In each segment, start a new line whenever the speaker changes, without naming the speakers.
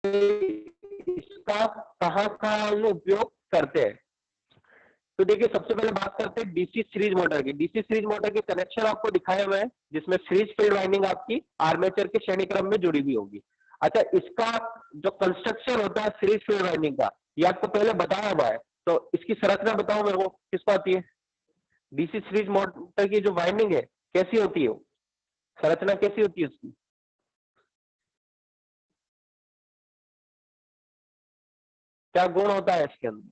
इसका कहाँ हम उपयोग करते हैं। तो देखिए सबसे पहले बात करते हैं डीसी सीरीज मोटर की। डीसी सीरीज मोटर के कनेक्शन आपको दिखाए हुए हैं, जिसमें सीरीज फील्ड वाइंडिंग आपकी आर्मेचर के श्रेणी क्रम में जुड़ी हुई होगी। अच्छा, इसका जो कंस्ट्रक्शन होता है सीरीज फील्ड वाइंडिंग का, ये आपको पहले बताया हुआ है, तो इसकी संरचना बताओ मेरे को किसको आती है। डीसी सीरीज मोटर की जो वाइंडिंग है कैसी होती है, संरचना कैसी होती है उसकी। क्या गुण होता है इसके अंदर।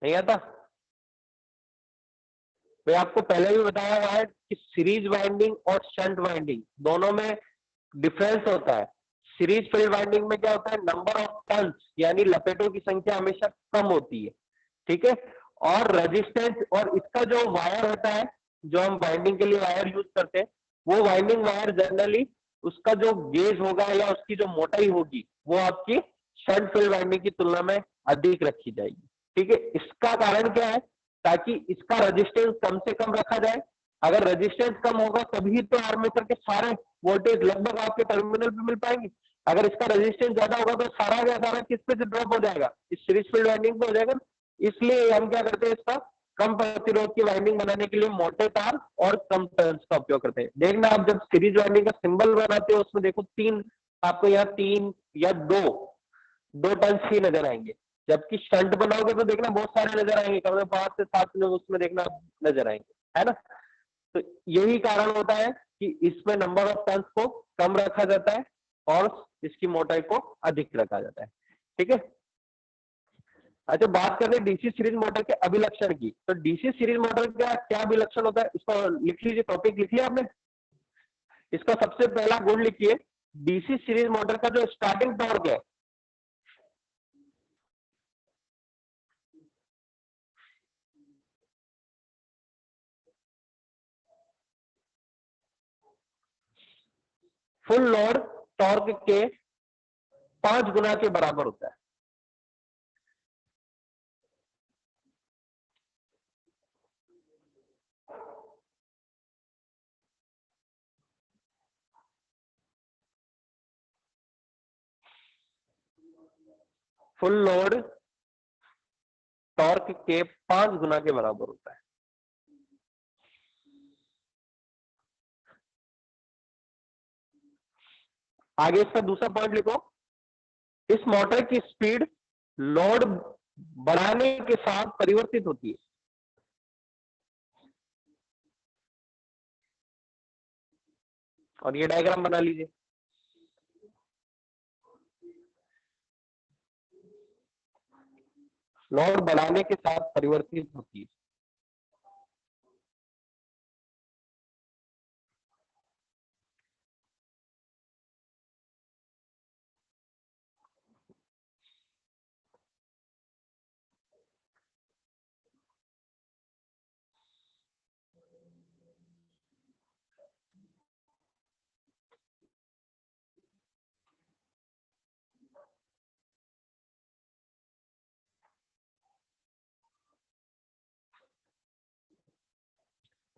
नहीं आता। मैं आपको पहले भी बताया हुआ है कि सीरीज वाइंडिंग और शंट वाइंडिंग दोनों में डिफरेंस होता है। सीरीज फील्ड वाइंडिंग में क्या होता है, नंबर ऑफ टर्न्स यानी लपेटों की संख्या हमेशा कम होती है, ठीक है। और रेजिस्टेंस, और इसका जो वायर होता है, जो हम वाइंडिंग के लिए वायर यूज करते हैं, वो वाइंडिंग वायर जनरली उसका जो गेज होगा या उसकी जो मोटाई होगी वो आपकी शंट फील्ड वाइंडिंग की तुलना में अधिक रखी जाएगी, ठीक है। इसका कारण क्या है, ताकि इसका रेजिस्टेंस कम से कम रखा जाए। अगर रेजिस्टेंस कम होगा तभी तो आर्मेचर के सारे वोल्टेज लगभग आपके टर्मिनल पे मिल पाएंगे। अगर इसका रेजिस्टेंस ज्यादा होगा तो सारा का सारा किस पे से ड्रॉप हो जाएगा, इस सीरीज फील्ड वाइंडिंग पे हो जाएगा। इसलिए हम क्या करते हैं, इसका कम प्रतिरोध की वाइंडिंग बनाने के लिए मोटे तार और कम टर्न्स का उपयोग करते हैं। देखना आप जब सीरीज वाइंडिंग का सिंबल बनाते हो उसमें देखो तीन, आपको यहाँ तीन या दो दो टर्न्स ही नजर आएंगे। जबकि शंट बनाओगे तो देखना बहुत सारे नजर आएंगे, कम से 5 से 7 लोग उसमें देखना नजर आएंगे, है ना। तो यही कारण होता है कि इसमें नंबर ऑफ टर्न्स को कम रखा जाता है और इसकी मोटाई को अधिक रखा जाता है, ठीक है। अच्छा, बात करते हैं डीसी सीरीज मोटर के अभिलक्षण की। तो डीसी सीरीज मोटर का क्या अभिलक्षण होता है, इसको लिख लीजिए, टॉपिक लिख लिया आपने। इसका सबसे पहला गुण लिखिए, डीसी सीरीज मोटर का जो स्टार्टिंग टॉर्क है, फुल लोड टॉर्क के 5 गुना के बराबर होता है। फुल लोड टॉर्क के 5 गुना के बराबर होता है। आगे इसका दूसरा पॉइंट लिखो, इस मोटर की स्पीड लोड बढ़ाने के साथ परिवर्तित होती है। और ये डायग्राम बना लीजिए। लोड बढ़ाने के साथ परिवर्तित होती है।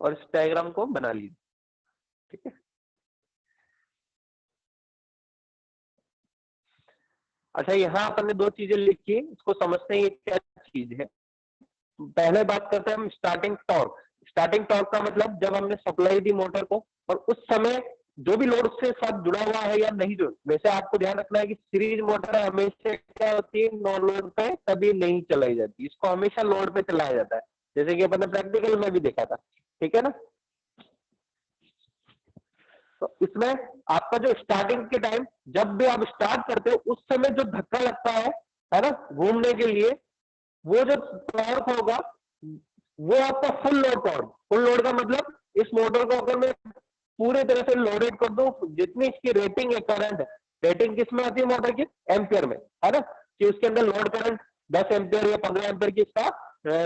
और इस डायग्राम को बना लीजिए, ठीक है। अच्छा, यहाँ अपन ने 2 चीजें लिखी है, इसको समझते हैं क्या चीज है। पहले बात करते हैं हम स्टार्टिंग टॉर्क। स्टार्टिंग टॉर्क का मतलब जब हमने सप्लाई दी मोटर को और उस समय जो भी लोड से साथ जुड़ा हुआ है या नहीं जुड़ा। वैसे आपको ध्यान रखना है कि सीरीज मोटर हमेशा क्या होती है, नो लोड पे कभी नहीं चलाई जाती, इसको हमेशा लोड पे चलाया जाता है, जैसे कि अपन ने प्रैक्टिकल में भी देखा था, ठीक है ना। तो इसमें आपका जो स्टार्टिंग के टाइम जब भी आप स्टार्ट करते हो उस समय जो धक्का लगता है ना, घूमने के लिए, वो जो टॉर्क होगा वो आपका full load torque. Full load का मतलब इस मोटर को अगर मैं पूरे तरह से लोडेड कर दूं, जितनी इसकी रेटिंग है, करंट रेटिंग किस में आती है मोटर की, एम्पियर में, है ना, कि उसके अंदर लोड करंट 10 एम्पियर या 15 एम्पियर की इसका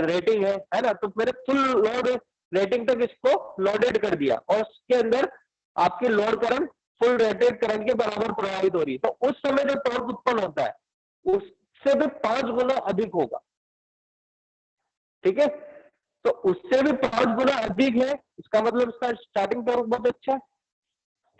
रेटिंग है ना। तो मैंने फुल लोड रेटिंग तक इसको लोडेड कर दिया और उसके अंदर आपकी load current full rated current के बराबर प्रवाहित हो रही है, तो उस समय जो टॉर्क उत्पन्न होता है उससे भी 5 गुना अधिक होगा, ठीक है। तो उससे भी 5 गुना अधिक है, इसका मतलब इसका स्टार्टिंग टॉर्क बहुत अच्छा है।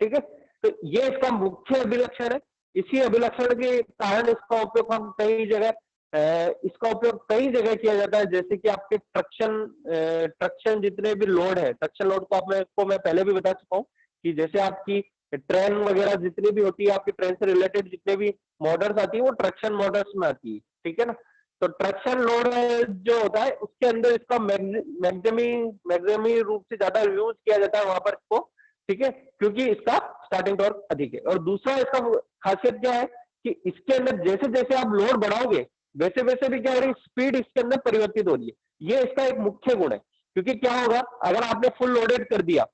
ठीक है, तो ये इसका मुख्य अभिलक्षण है। इसी अभिलक्षण के कारण इसका उपयोग हम कई जगह इसका उपयोग कई जगह किया जाता है, जैसे कि आपके ट्रक्शन जितने भी लोड है, ट्रक्शन लोड को मैं पहले भी बता चुका हूँ कि जैसे आपकी ट्रेन वगैरह जितनी भी होती है, आपकी ट्रेन से रिलेटेड जितने भी मॉडल्स आती है वो ट्रक्शन मॉडल्स में आती है। ठीक है ना, तो ट्रक्शन लोड जो होता है उसके अंदर इसका मैक्सिमी रूप से ज्यादा यूज किया जाता है वहां पर इसको। ठीक है, क्योंकि इसका स्टार्टिंग टॉर्क अधिक है। और दूसरा इसका खासियत क्या है कि इसके अंदर जैसे जैसे आप लोड बढ़ाओगे वैसे वैसे भी क्या हो रही है, स्पीड इसके अंदर परिवर्तित हो रही है। ये इसका एक मुख्य गुण है, क्योंकि क्या होगा अगर आपने फुल लोडेड कर दिया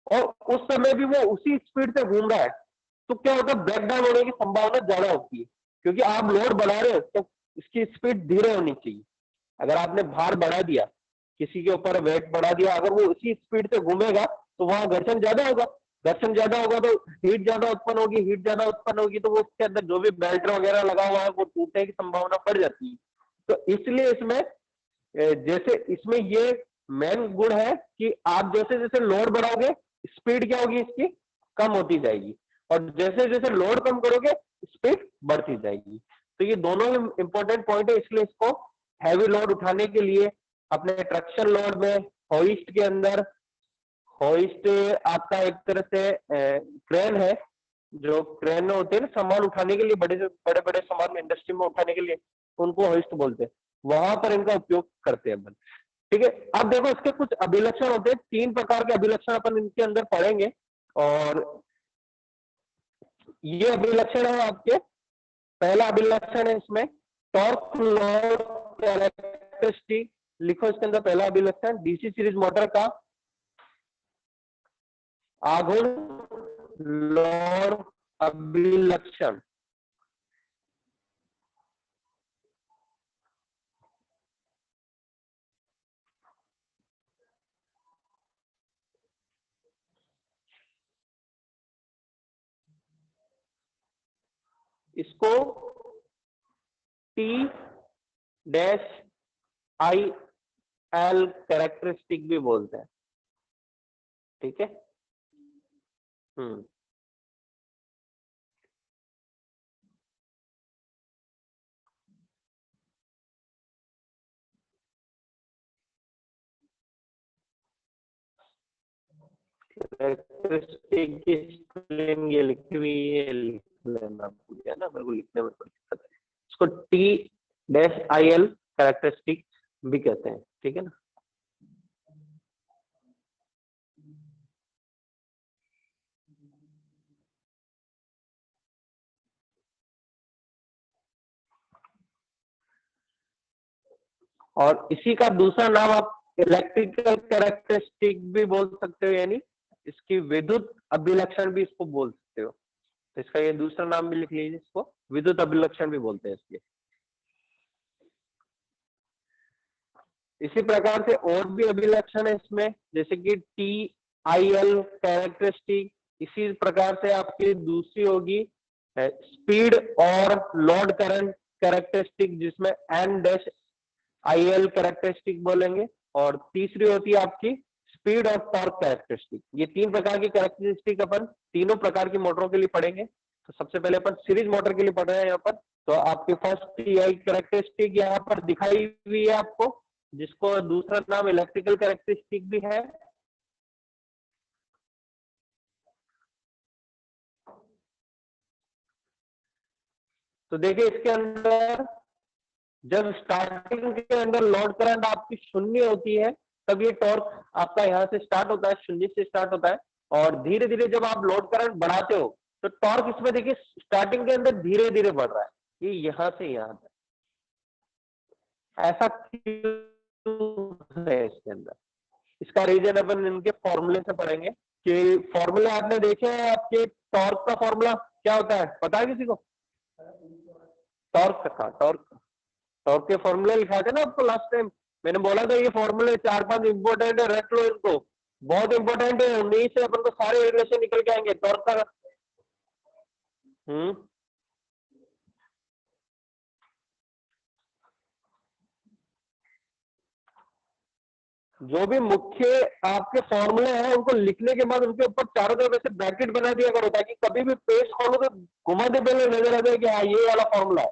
और उस समय भी वो उसी स्पीड से घूम रहा है, तो क्या होता है, ब्रेक डाउन होने की संभावना ज्यादा होती है, क्योंकि आप लोड बढ़ा रहे हो तो इसकी स्पीड धीरे होनी चाहिए। अगर आपने भार बढ़ा दिया, किसी के ऊपर वेट बढ़ा दिया, अगर वो उसी स्पीड से घूमेगा तो वहां घर्षण ज्यादा होगा। घर्षण ज्यादा होगा तो हीट ज्यादा उत्पन्न होगी, हीट ज्यादा उत्पन्न होगी तो वो उसके अंदर जो भी बेल्ट वगैरह लगा हुआ है वो टूटने की संभावना बढ़ जाती है। तो इसलिए इसमें जैसे इसमें ये मेन गुण है कि आप जैसे जैसे लोड बढ़ाओगे स्पीड क्या होगी इसकी, कम होती जाएगी, और जैसे जैसे लोड कम करोगे स्पीड बढ़ती जाएगी। तो ये दोनों इंपॉर्टेंट पॉइंट है, इसलिए इसको हैवी लोड उठाने के लिए अपने ट्रक्शन लोड में होइस्ट के अंदर, होइस्ट आपका एक तरह से क्रेन है, जो क्रेन होते हैं ना सामान उठाने के लिए, बड़े बड़े बड़े सामान इंडस्ट्री में उठाने के लिए उनको होइस्ट बोलते हैं, वहां पर इनका उपयोग करते हैं अपन। ठीक है, अब देखो इसके कुछ अभिलक्षण होते हैं, 3 प्रकार के अभिलक्षण अपन इनके अंदर पढ़ेंगे। और ये अभिलक्षण है आपके, पहला अभिलक्षण है इसमें टॉर्क लोड कैरेक्टरिस्टिक, लिखो इसके अंदर पहला अभिलक्षण डीसी सीरीज मोटर का आघूर्ण लोड अभिलक्षण। इसको T dash I L characteristic भी बोलते हैं। ठीक है, हम्म, कैरेक्टरिस्टिक की स्पेलिंग ये लिखी हुई है, लिख लेना भूल गया ना, मेरे को लिखने में थोड़ी दिक्कत है। इसको T dash I L characteristic भी कहते हैं। ठीक है ना, और इसी का दूसरा नाम आप इलेक्ट्रिकल कैरेक्टरिस्टिक भी बोल सकते हो, यानी इसकी विद्युत अभिलक्षण भी इसको बोल सकते हो। तो इसका ये दूसरा नाम भी लिख लीजिए, इसको विद्युत अभिलक्षण भी बोलते हैं इसके। इसी प्रकार से और भी अभिलक्षण है इसमें, जैसे कि टी आई एल कैरेक्टरिस्टिक। इसी प्रकार से आपकी दूसरी होगी स्पीड और लोड करंट कैरेक्टरिस्टिक, जिसमें N dash I L characteristic बोलेंगे। और तीसरी होती है आपकी स्पीड और टॉर्क कैरेक्टरिस्टिक। ये 3 प्रकार की कैरेक्टरिस्टिक अपन तीनों प्रकार की मोटरों के लिए पढ़ेंगे। तो सबसे पहले अपन सीरीज मोटर के लिए पढ़ रहे हैं यहाँ पर। तो आपके फर्स्ट टीआई कैरेक्टरिस्टिक यहाँ पर दिखाई हुई है आपको, जिसको दूसरा नाम इलेक्ट्रिकल कैरेक्टरिस्टिक भी है। तो देखिए इसके अंदर जब स्टार्टिंग के अंदर लोड करंट आपकी शून्य होती है, तब ये टॉर्क आपका यहाँ से स्टार्ट होता है, शून्य से स्टार्ट होता है। और धीरे धीरे जब आप लोड करंट बढ़ाते हो तो टॉर्क इसमें देखिए स्टार्टिंग के अंदर धीरे धीरे बढ़ रहा है, ये यहाँ से यहाँ तक। ऐसा क्यों है इसके अंदर, इसका रीजन अपन इनके फॉर्मूले से पढ़ेंगे। कि फॉर्मूले आपने देखे हैं, आपके टॉर्क का फॉर्मूला क्या होता है, पता है किसी को? टॉर्क का, टॉर्क के फॉर्मूले लिखा थे ना आपको लास्ट टाइम, मैंने बोला था ये फॉर्मूले 4-5 इंपॉर्टेंट है, रट लो इनको, बहुत इंपॉर्टेंट है, उन्हीं से अपन को सारे रिलेशन निकल के आएंगे टॉर्क का। हम्म, जो भी मुख्य आपके फॉर्मूले हैं उनको लिखने के बाद उनके ऊपर चारों तरफ ऐसे ब्रैकेट बना दिया करो, ताकि कभी भी पेज खोलो तो घुमाते पहले नजर आ जाए कि हाँ ये वाला फॉर्मूला है।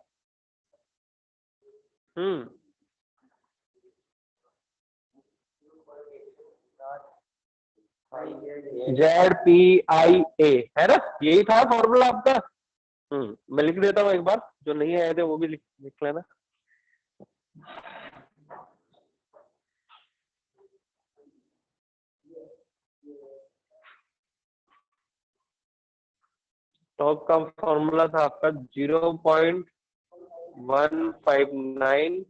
ZPIA है ना, यही था फॉर्मूला आपका। मैं लिख देता हूँ एक बार, जो नहीं आए थे वो भी लिख लेना। टॉप का फॉर्मूला था आपका 0.159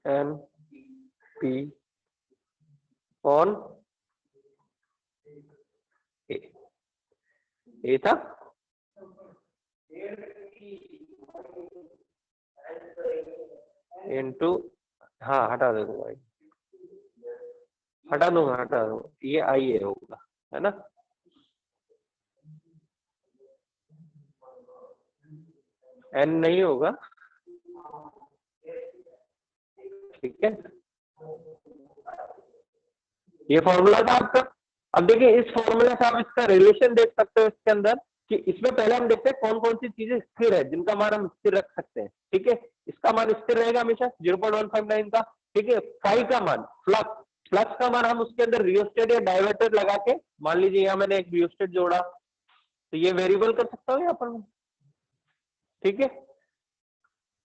ZNP ऑन ए था। इनटू, हाँ हटा दे दूंगा, हटा दूंगा, ये आई ए होगा, है ना। एन नहीं होगा, ठीक है। ये फॉर्मूला था आपका। अब देखिए इस फॉर्मूला से आप इसका रिलेशन देख सकते हो इसके अंदर, कि इसमें पहले हम देखते हैं कौन कौन सी चीजें स्थिर है जिनका मान हम स्थिर रख सकते हैं, ठीक है। इसका मान स्थिर रहेगा हमेशा 0.159 का, ठीक है। फाई का मान, फ्लक्स, फ्लक्स का मान हम उसके अंदर रियोस्टेट या डाइवर्टर लगा के, मान लीजिए यहाँ मैंने एक रियोस्टेट जोड़ा, तो ये वेरिएबल कर सकता हूँ यहाँ पर, ठीक है।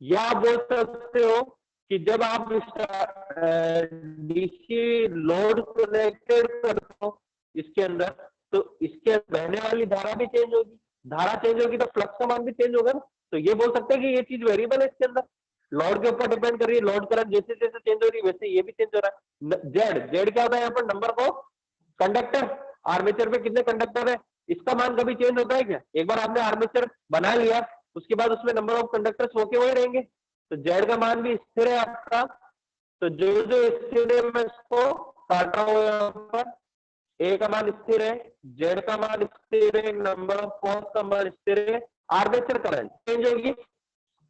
या आप बोल सकते हो कि जब आप डीसी लोड कनेक्टेड करते हो इसके अंदर, तो इसके बहने वाली धारा भी चेंज होगी, धारा चेंज होगी तो फ्लक्स का मान भी चेंज होगा ना। तो ये बोल सकते हैं कि ये चीज वेरिएबल है इसके अंदर, लोड के ऊपर डिपेंड कर रही है, लोड करंट जैसे जैसे चेंज हो रही है वैसे ये भी चेंज हो रहा है। जेड, जेड क्या होता है यहाँ पर, नंबर को कंडक्टर, आर्मेचर में कितने कंडक्टर है, इसका मान कभी चेंज होता है क्या। एक बार आपने आर्मेचर बना लिया, उसके बाद उसमें नंबर ऑफ कंडक्टर्स होके वही रहेंगे, तो जेड का मान भी स्थिर है आपका। तो जो जो स्थिर है मैं इसको काटा हुआ यहाँ पर, ए का मान स्थिर है, जेड का मान स्थिर है, नंबर ऑफ पोल्स का मान स्थिर है। आर्मेचर करंट चेंज होगी,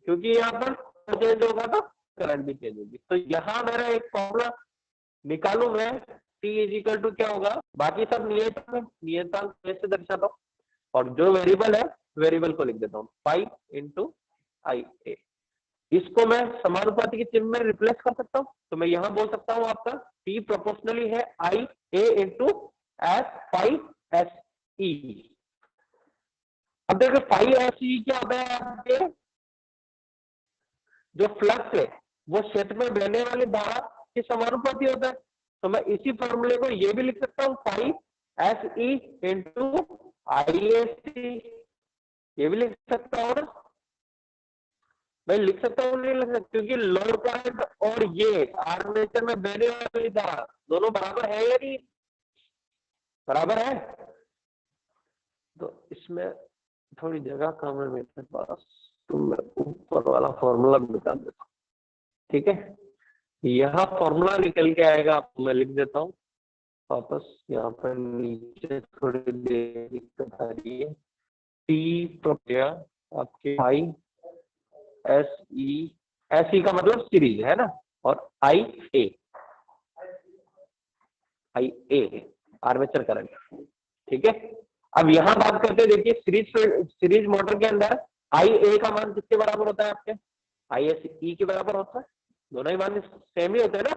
क्योंकि यहाँ पर चेंज होगा तो करंट भी चेंज होगी। तो यहाँ मेरा एक फॉर्मूला निकालू मैं, टी इज इक्वल टू क्या होगा, बाकी सब नियतांक कैसे दर्शाता हूँ, और जो वेरिएबल है वेरिएबल को लिख देता हूँ, 5 इंटू आई ए। इसको मैं समानुपाती के चिन्ह में रिप्लेस कर सकता हूँ, तो मैं यहां बोल सकता हूँ आपका P प्रोपोर्शनली है आई ए इंटू एस 5 एस ई। अब देखो 5 एस ई क्या होता है आपके, जो फ्लक्स है वो क्षेत्र में बहने वाली धारा के समानुपाती होता है। तो मैं इसी फॉर्मूले को ये भी लिख सकता हूँ 5 S E into I S C, ये भी लिख सकता हूँ ना। मैं लिख सकता हूँ नहीं लिख सकता, क्योंकि लोड करंट और ये आर्मेचर में बहने वाली धारा दोनों बराबर है या नहीं, बराबर है। तो इसमें थोड़ी जगह कम है मेरे पास, तो मैं ऊपर वाला फॉर्मूला बता देता हूँ, ठीक है। यहाँ फॉर्मूला निकल के आएगा, आपको मैं लिख देता हूँ वापस, यहाँ पर नीचे थोड़ी देर दिक्कत आ रही है। टी प्रक्रिया आपके आई एस ई का मतलब सीरीज है ना, और आई ए आर्मेचर करंट, ठीक है। अब यहां बात करते हैं, देखिए सीरीज मोटर के अंदर आई ए का मान किसके बराबर होता है आपके, आई एस ई के बराबर होता है। दोनों ही मान सेम ही होते हैं ना,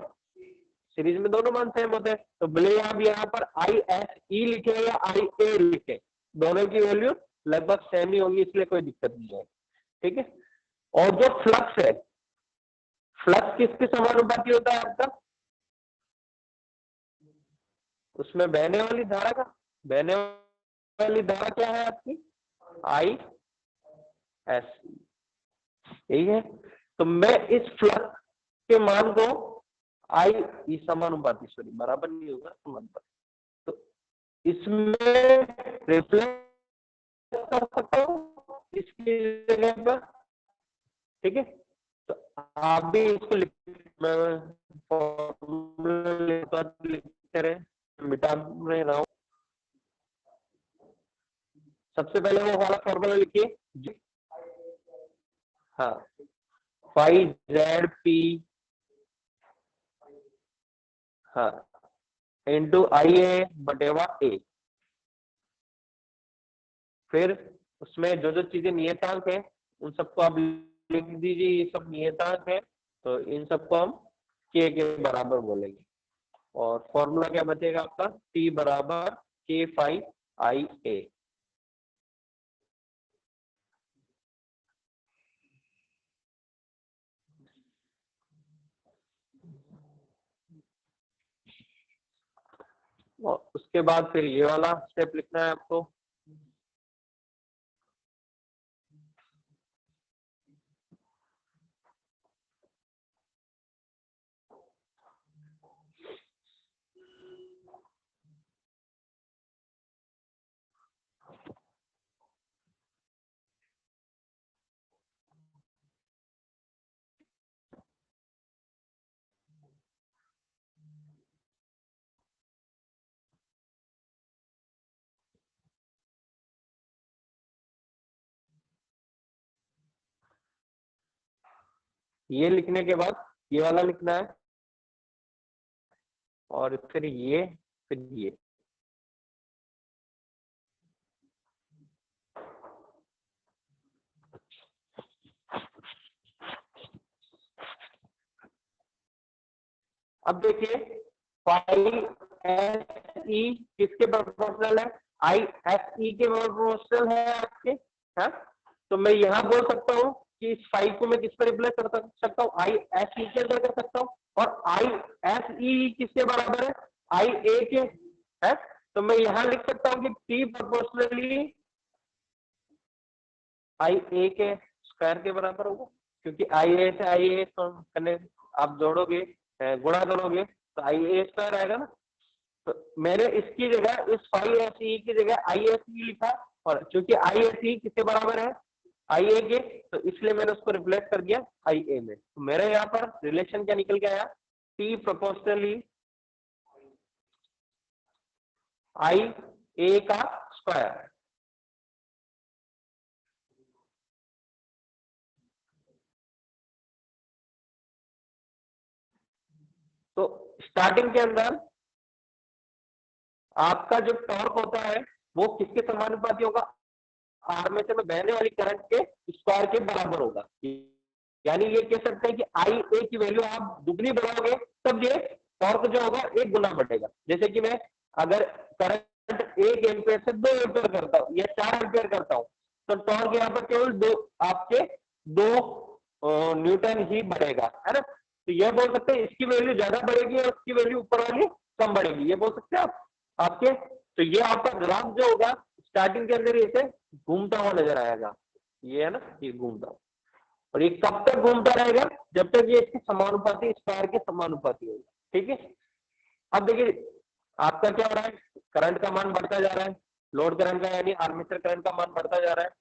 सीरीज में दोनों मान सेम होते हैं। तो भले आप यहाँ पर आई एस ई लिखे या आई ए लिखे, दोनों की वैल्यू लगभग सेम ही होगी, इसलिए कोई दिक्कत नहीं है, ठीक है। और जो फ्लक्स है, फ्लक्स किसके समानुपाती होता है आपका, उसमें बहने वाली धारा का, बहने वाली धारा क्या है आपकी, आई एस, यही है। तो मैं इस फ्लक्स के मान को आई समानुपाती, सॉरी बराबर नहीं होगा, समानुपाती, तो इसमें रिप्लेस कर सकता हूँ इसकी जगह पर, ठीक है। तो आप भी इसको लिखते रहे, मिटा नहीं रहा हूं। सबसे पहले वो वाला फॉर्मूला लिखिए, हाँ फाइव जेड पी, हाँ, इंटू आई ए बटेवा ए। फिर उसमें जो जो चीजें नियतांक है उन सबको आप लिख दीजिए, ये सब नियतांक है, तो इन सबको हम के बराबर बोलेंगे। और फॉर्मूला क्या बचेगा आपका, टी बराबर के फाइव आई ए। और उसके बाद फिर ये वाला स्टेप लिखना है आपको। ये लिखने के बाद ये वाला लिखना है, और फिर ये, फिर ये। अब देखिए फाइव एस ई किसके प्रोपोर्शनल है, आई एस ई के प्रोपोर्शनल है आपके, हाँ? तो मैं यहाँ बोल सकता हूँ कि इस फाइव को मैं किस पर रिप्लेस कर सकता हूँ, आई एस ई के अंदर कर सकता हूँ। और आई एस ई किसके बराबर है, आई ए के, है? तो मैं यहाँ लिख सकता हूँ कि टी प्रोपोर्शनली आई ए के स्क्वायर के बराबर होगा, क्योंकि आई ए से आई ए करने आप जोड़ोगे, गुणा करोगे, तो आई ए स्क्वायर आएगा ना। तो मैंने इसकी जगह, इस फाइव एस ई की जगह आई एस ई लिखा, और चूंकि आई एस ई किसके बराबर है, आई ए के, तो इसलिए मैंने उसको रिप्लेस कर दिया आई ए में। तो मेरे यहाँ पर रिलेशन क्या निकल के आया, टी प्रोपोर्शनली आई ए का स्क्वायर। तो स्टार्टिंग के अंदर आपका जो टॉर्क होता है वो किसके समानुपाती होगा, आर्मेचर में बहने वाली करंट के स्क्वायर के बराबर होगा। यानी ये कह सकते हैं कि आई ए की वैल्यू आप दुगनी बढ़ाओगे तब ये टॉर्क जो होगा एक गुना बढ़ेगा। जैसे कि मैं अगर करंट 1 एम्पियर से 2 एम्पियर करता हूँ या 4 एम्पियर करता हूँ, तो टॉर्क यहाँ पर केवल दो, आपके 2 न्यूटन ही बढ़ेगा, है ना? तो यह बोल सकते हैं इसकी वैल्यू ज्यादा बढ़ेगी और उसकी वैल्यू ऊपर वाली कम बढ़ेगी, ये बोल सकते हैं आप आपके। तो ये आपका ग्राफ जो होगा स्टार्टिंग के अंदर इसे घूमता हुआ नजर आएगा, ये है ना, ये घूमता हुआ। और ये कब तक घूमता रहेगा, जब तक ये इसके समानुपाती, स्क्वायर के समानुपाती होगा, ठीक है? अब देखिए आपका क्या हो रहा है, करंट का मान बढ़ता जा रहा है, लोड करंट का यानी आर्मेचर करंट का मान बढ़ता जा रहा है,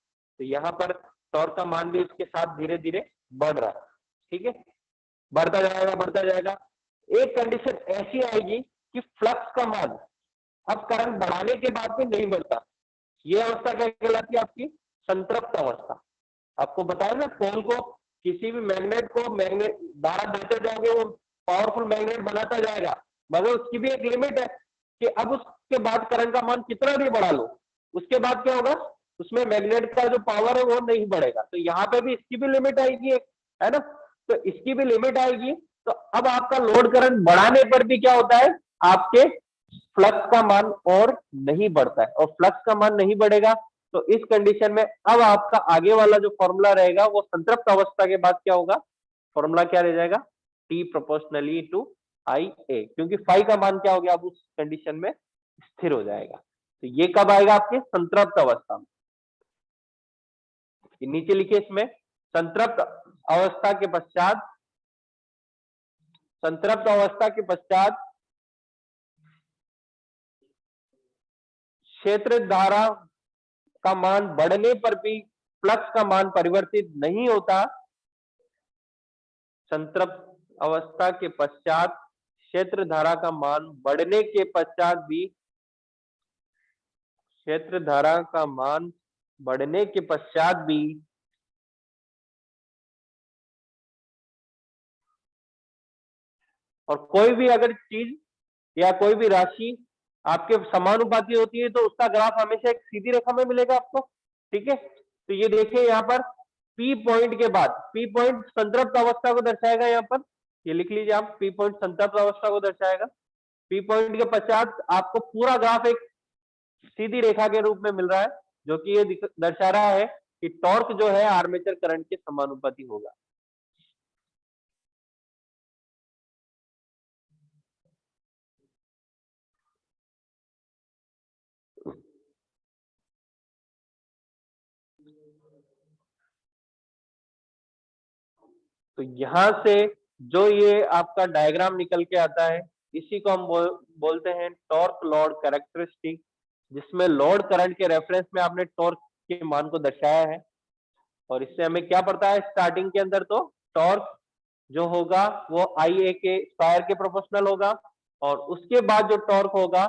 तो यहाँ पर टॉर्क का मान भी इसके साथ धीरे धीरे बढ़ रहा है, ठीक है? बढ़ता जाएगा, बढ़ता जाएगा। एक कंडीशन ऐसी आएगी कि फ्लक्स का मान अब करंट बढ़ाने के बाद भी नहीं बढ़ता। ये अवस्था क्या कहलाती है आपकी, संतृप्त अवस्था। आपको बताया ना, पोल को, किसी भी मैग्नेट को मैग्नेट धारा देते जाओगे वो पावरफुल मैग्नेट बनाता जाएगा, मगर उसकी भी एक लिमिट है कि अब उसके बाद करंट का मान कितना भी बढ़ा लो, उसके बाद क्या होगा, उसमें मैग्नेट का जो पावर है वो नहीं बढ़ेगा। तो यहाँ पे भी इसकी भी लिमिट आएगी एक, है ना? तो इसकी भी लिमिट आएगी। तो अब आपका लोड करंट बढ़ाने पर भी क्या होता है, आपके फ्लक्स का मान और नहीं बढ़ता है, और फ्लक्स का मान नहीं बढ़ेगा तो इस कंडीशन में अब आपका आगे वाला जो फॉर्मूला रहेगा वो संतृप्त अवस्था के बाद क्या होगा, फॉर्मूला क्या रह जाएगा, टी प्रोपोर्शनली टू आई ए, क्योंकि फाई का मान क्या हो गया अब उस कंडीशन में स्थिर हो जाएगा। तो ये कब आएगा आपके संतृप्त अवस्था में, नीचे लिखिए इसमें, संतृप्त अवस्था के पश्चात, संतृप्त अवस्था के पश्चात क्षेत्र धारा का मान बढ़ने पर भी फ्लक्स का मान परिवर्तित नहीं होता। संतृप्त अवस्था के पश्चात क्षेत्र धारा का मान बढ़ने के पश्चात भी, क्षेत्र धारा का मान बढ़ने के पश्चात भी और कोई भी अगर चीज या कोई भी राशि आपके समानुपाती होती है तो उसका ग्राफ हमेशा एक सीधी रेखा में मिलेगा आपको। ठीक है, तो ये देखिए यहाँ पर पी पॉइंट के बाद, पी पॉइंट संतृप्त अवस्था को दर्शाएगा, यहाँ पर ये लिख लीजिए आप, पी पॉइंट संतृप्त अवस्था को दर्शाएगा। पी पॉइंट के पश्चात आपको पूरा ग्राफ एक सीधी रेखा के रूप में मिल रहा है, जो कि ये दर्शा रहा है कि टॉर्क जो है आर्मेचर करंट के समानुपाती होगा। तो यहां से जो ये आपका डायग्राम निकल के आता है, इसी को हम बोलते हैं टॉर्क लोड कैरेक्टरिस्टिक, जिसमें लोड करंट के रेफरेंस में आपने टॉर्क के मान को दर्शाया है। और इससे हमें क्या पड़ता है स्टार्टिंग के अंदर, तो टॉर्क जो होगा वो आई ए के स्क्वायर के प्रोपोर्शनल होगा, और उसके बाद जो टॉर्क होगा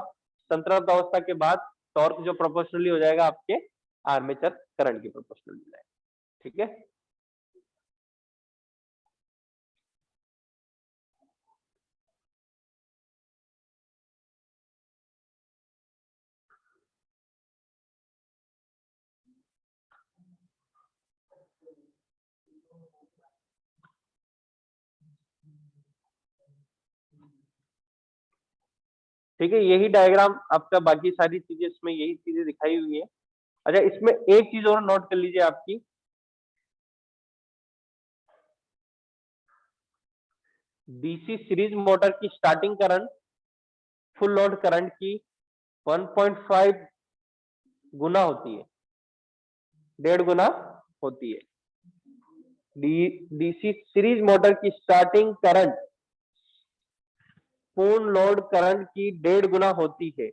संतृप्त अवस्था के बाद, टॉर्क जो प्रोपोर्शनली हो जाएगा आपके आर्मेचर करंट के प्रोपोर्शनल हो जाएगा। ठीक है, ठीक है, यही डायग्राम आपका, बाकी सारी चीजें इसमें यही चीजें दिखाई हुई है। अच्छा, इसमें एक चीज और नोट कर लीजिए आपकी, डीसी सीरीज मोटर की starting current full load current की 1.5 गुना होती है, 1.5 गुना होती है। डीसी सीरीज मोटर की स्टार्टिंग करंट पूर्ण लोड करंट की 1.5 गुना होती है।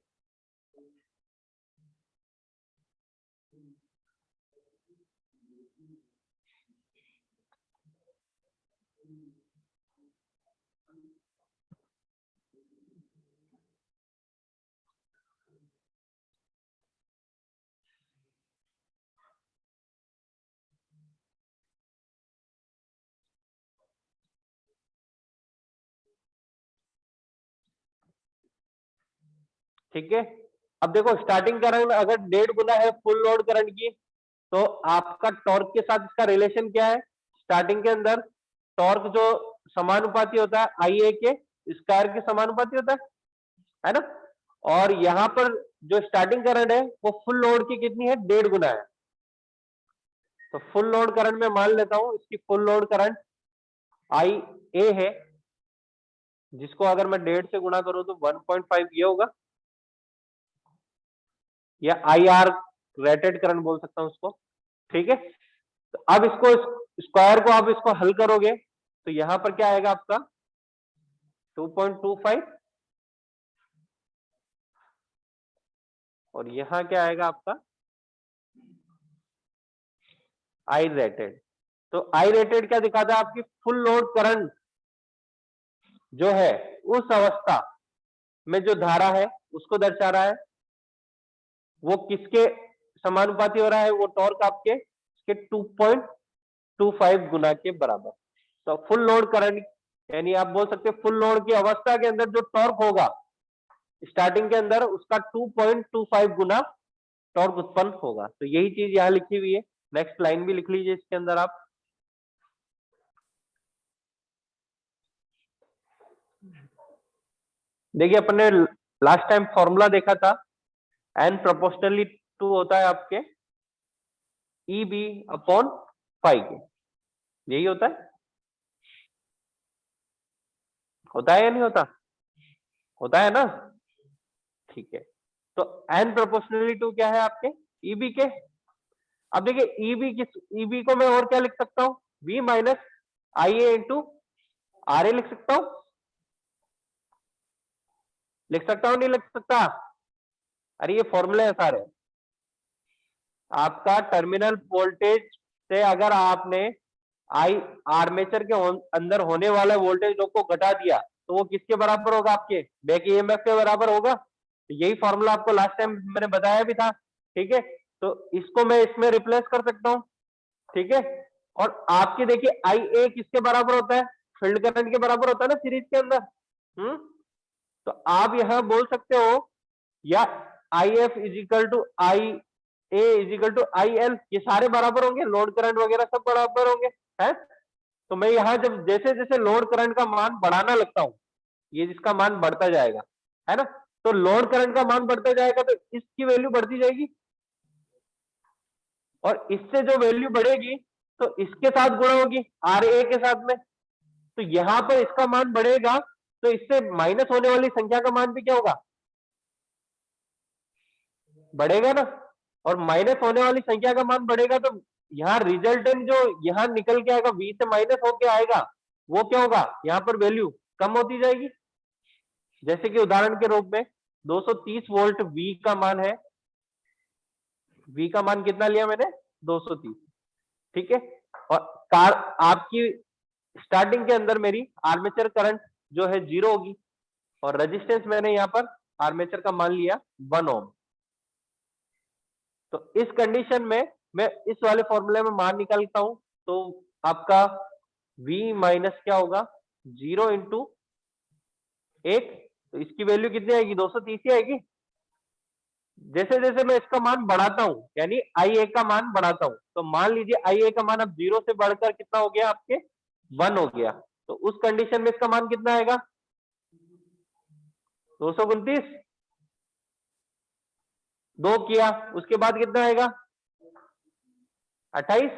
ठीक है, अब देखो स्टार्टिंग करंट अगर 1.5 गुना है फुल लोड करंट की, तो आपका टॉर्क के साथ इसका रिलेशन क्या है, स्टार्टिंग के अंदर टॉर्क जो समानुपाती होता है आई ए के स्क्वायर के समानुपाती होता है ना। और यहां पर जो स्टार्टिंग करंट है वो फुल लोड की कितनी है, 1.5 गुना है। तो फुल लोड करंट में मान लेता हूं इसकी फुल लोड करंट आई ए है, जिसको अगर मैं 1.5 से गुणा करूं तो 1.5 ये होगा, या आई आर रेटेड करंट बोल सकता हूं उसको। ठीक है, तो अब इसको स्क्वायर को आप इसको हल करोगे तो यहां पर क्या आएगा आपका 2.25, और यहां क्या आएगा आपका आई रेटेड। तो आई रेटेड क्या दिखाता है, आपकी फुल लोड करंट जो है उस अवस्था में जो धारा है उसको दर्शा रहा है। वो किसके समानुपाती हो रहा है, वो टॉर्क आपके इसके 2.25 गुना के बराबर। तो फुल लोड करंट यानी आप बोल सकते हैं फुल लोड की अवस्था के अंदर जो टॉर्क होगा स्टार्टिंग के अंदर, उसका 2.25 गुना टॉर्क उत्पन्न होगा। तो यही चीज यहां लिखी हुई है, नेक्स्ट लाइन भी लिख लीजिए इसके अंदर आप। देखिए अपने लास्ट टाइम फॉर्मूला देखा था, एन प्रोपोर्शनली टू होता है आपके ई बी अपॉन फाइव के, यही होता है या नहीं होता, होता है ना। ठीक है, तो एन प्रोपोर्शनली टू क्या है आपके ईबी के। अब देखिए ईबी को मैं और क्या लिख सकता हूं, b minus i a into r a लिख सकता हूं, नहीं लिख सकता। अरे ये फॉर्मूले है सारे, आपका टर्मिनल वोल्टेज से अगर आपने आई आर्मेचर के अंदर होने वाले वोल्टेज ड्रॉप को घटा दिया तो वो किसके बराबर होगा, आपके बैक ईएमएफ के बराबर होगा। तो यही फॉर्मूला आपको लास्ट टाइम मैंने बताया भी था। ठीक है, तो इसको मैं इसमें रिप्लेस कर सकता हूं। ठीक है, और आपके देखिए आई ए किसके बराबर होता है, फील्ड करंट के बराबर होता है ना सीरीज के अंदर। तो आप यहां बोल सकते हो या I F is equal to I A is equal to I L, ये सारे बराबर होंगे, लोड करंट वगैरह सब बराबर होंगे, है। तो मैं यहां जब जैसे जैसे लोड करंट का मान बढ़ाना लगता हूं, ये जिसका मान बढ़ता जाएगा, है ना, तो लोड करंट का मान बढ़ता जाएगा तो इसकी वैल्यू बढ़ती जाएगी, और इससे जो वैल्यू बढ़ेगी तो इसके साथ गुणा होगी आर ए के साथ में, तो यहां पर इसका मान बढ़ेगा तो इससे माइनस होने वाली संख्या का मान भी क्या होगा, बढ़ेगा ना, और माइनस होने वाली संख्या का मान बढ़ेगा तो यहाँ रिजल्टेंट जो यहाँ निकल के आएगा, v से माइनस होके आएगा, वो क्या होगा, यहाँ पर वैल्यू कम होती जाएगी। जैसे कि उदाहरण के रूप में 230 वोल्ट v का मान है, v का मान कितना लिया मैंने, 230, ठीक है। और कार आपकी स्टार्टिंग के अंदर मेरी आर्मेचर करंट जो है 0 होगी, और रेजिस्टेंस मैंने यहाँ पर आर्मेचर का मान लिया 1 ओम। तो इस कंडीशन में मैं इस वाले फॉर्मूले में मान निकालता हूं, तो आपका v माइनस क्या होगा, 0 इंटू 1, तो इसकी वैल्यू कितनी आएगी, 230 ही आएगी। जैसे जैसे मैं इसका मान बढ़ाता हूं, यानी आई ए का मान बढ़ाता हूं, तो मान लीजिए आई ए का मान अब 0 से बढ़कर कितना हो गया, आपके 1 हो गया, तो उस कंडीशन में इसका मान कितना आएगा, 229, 2 किया उसके बाद कितना आएगा, 28।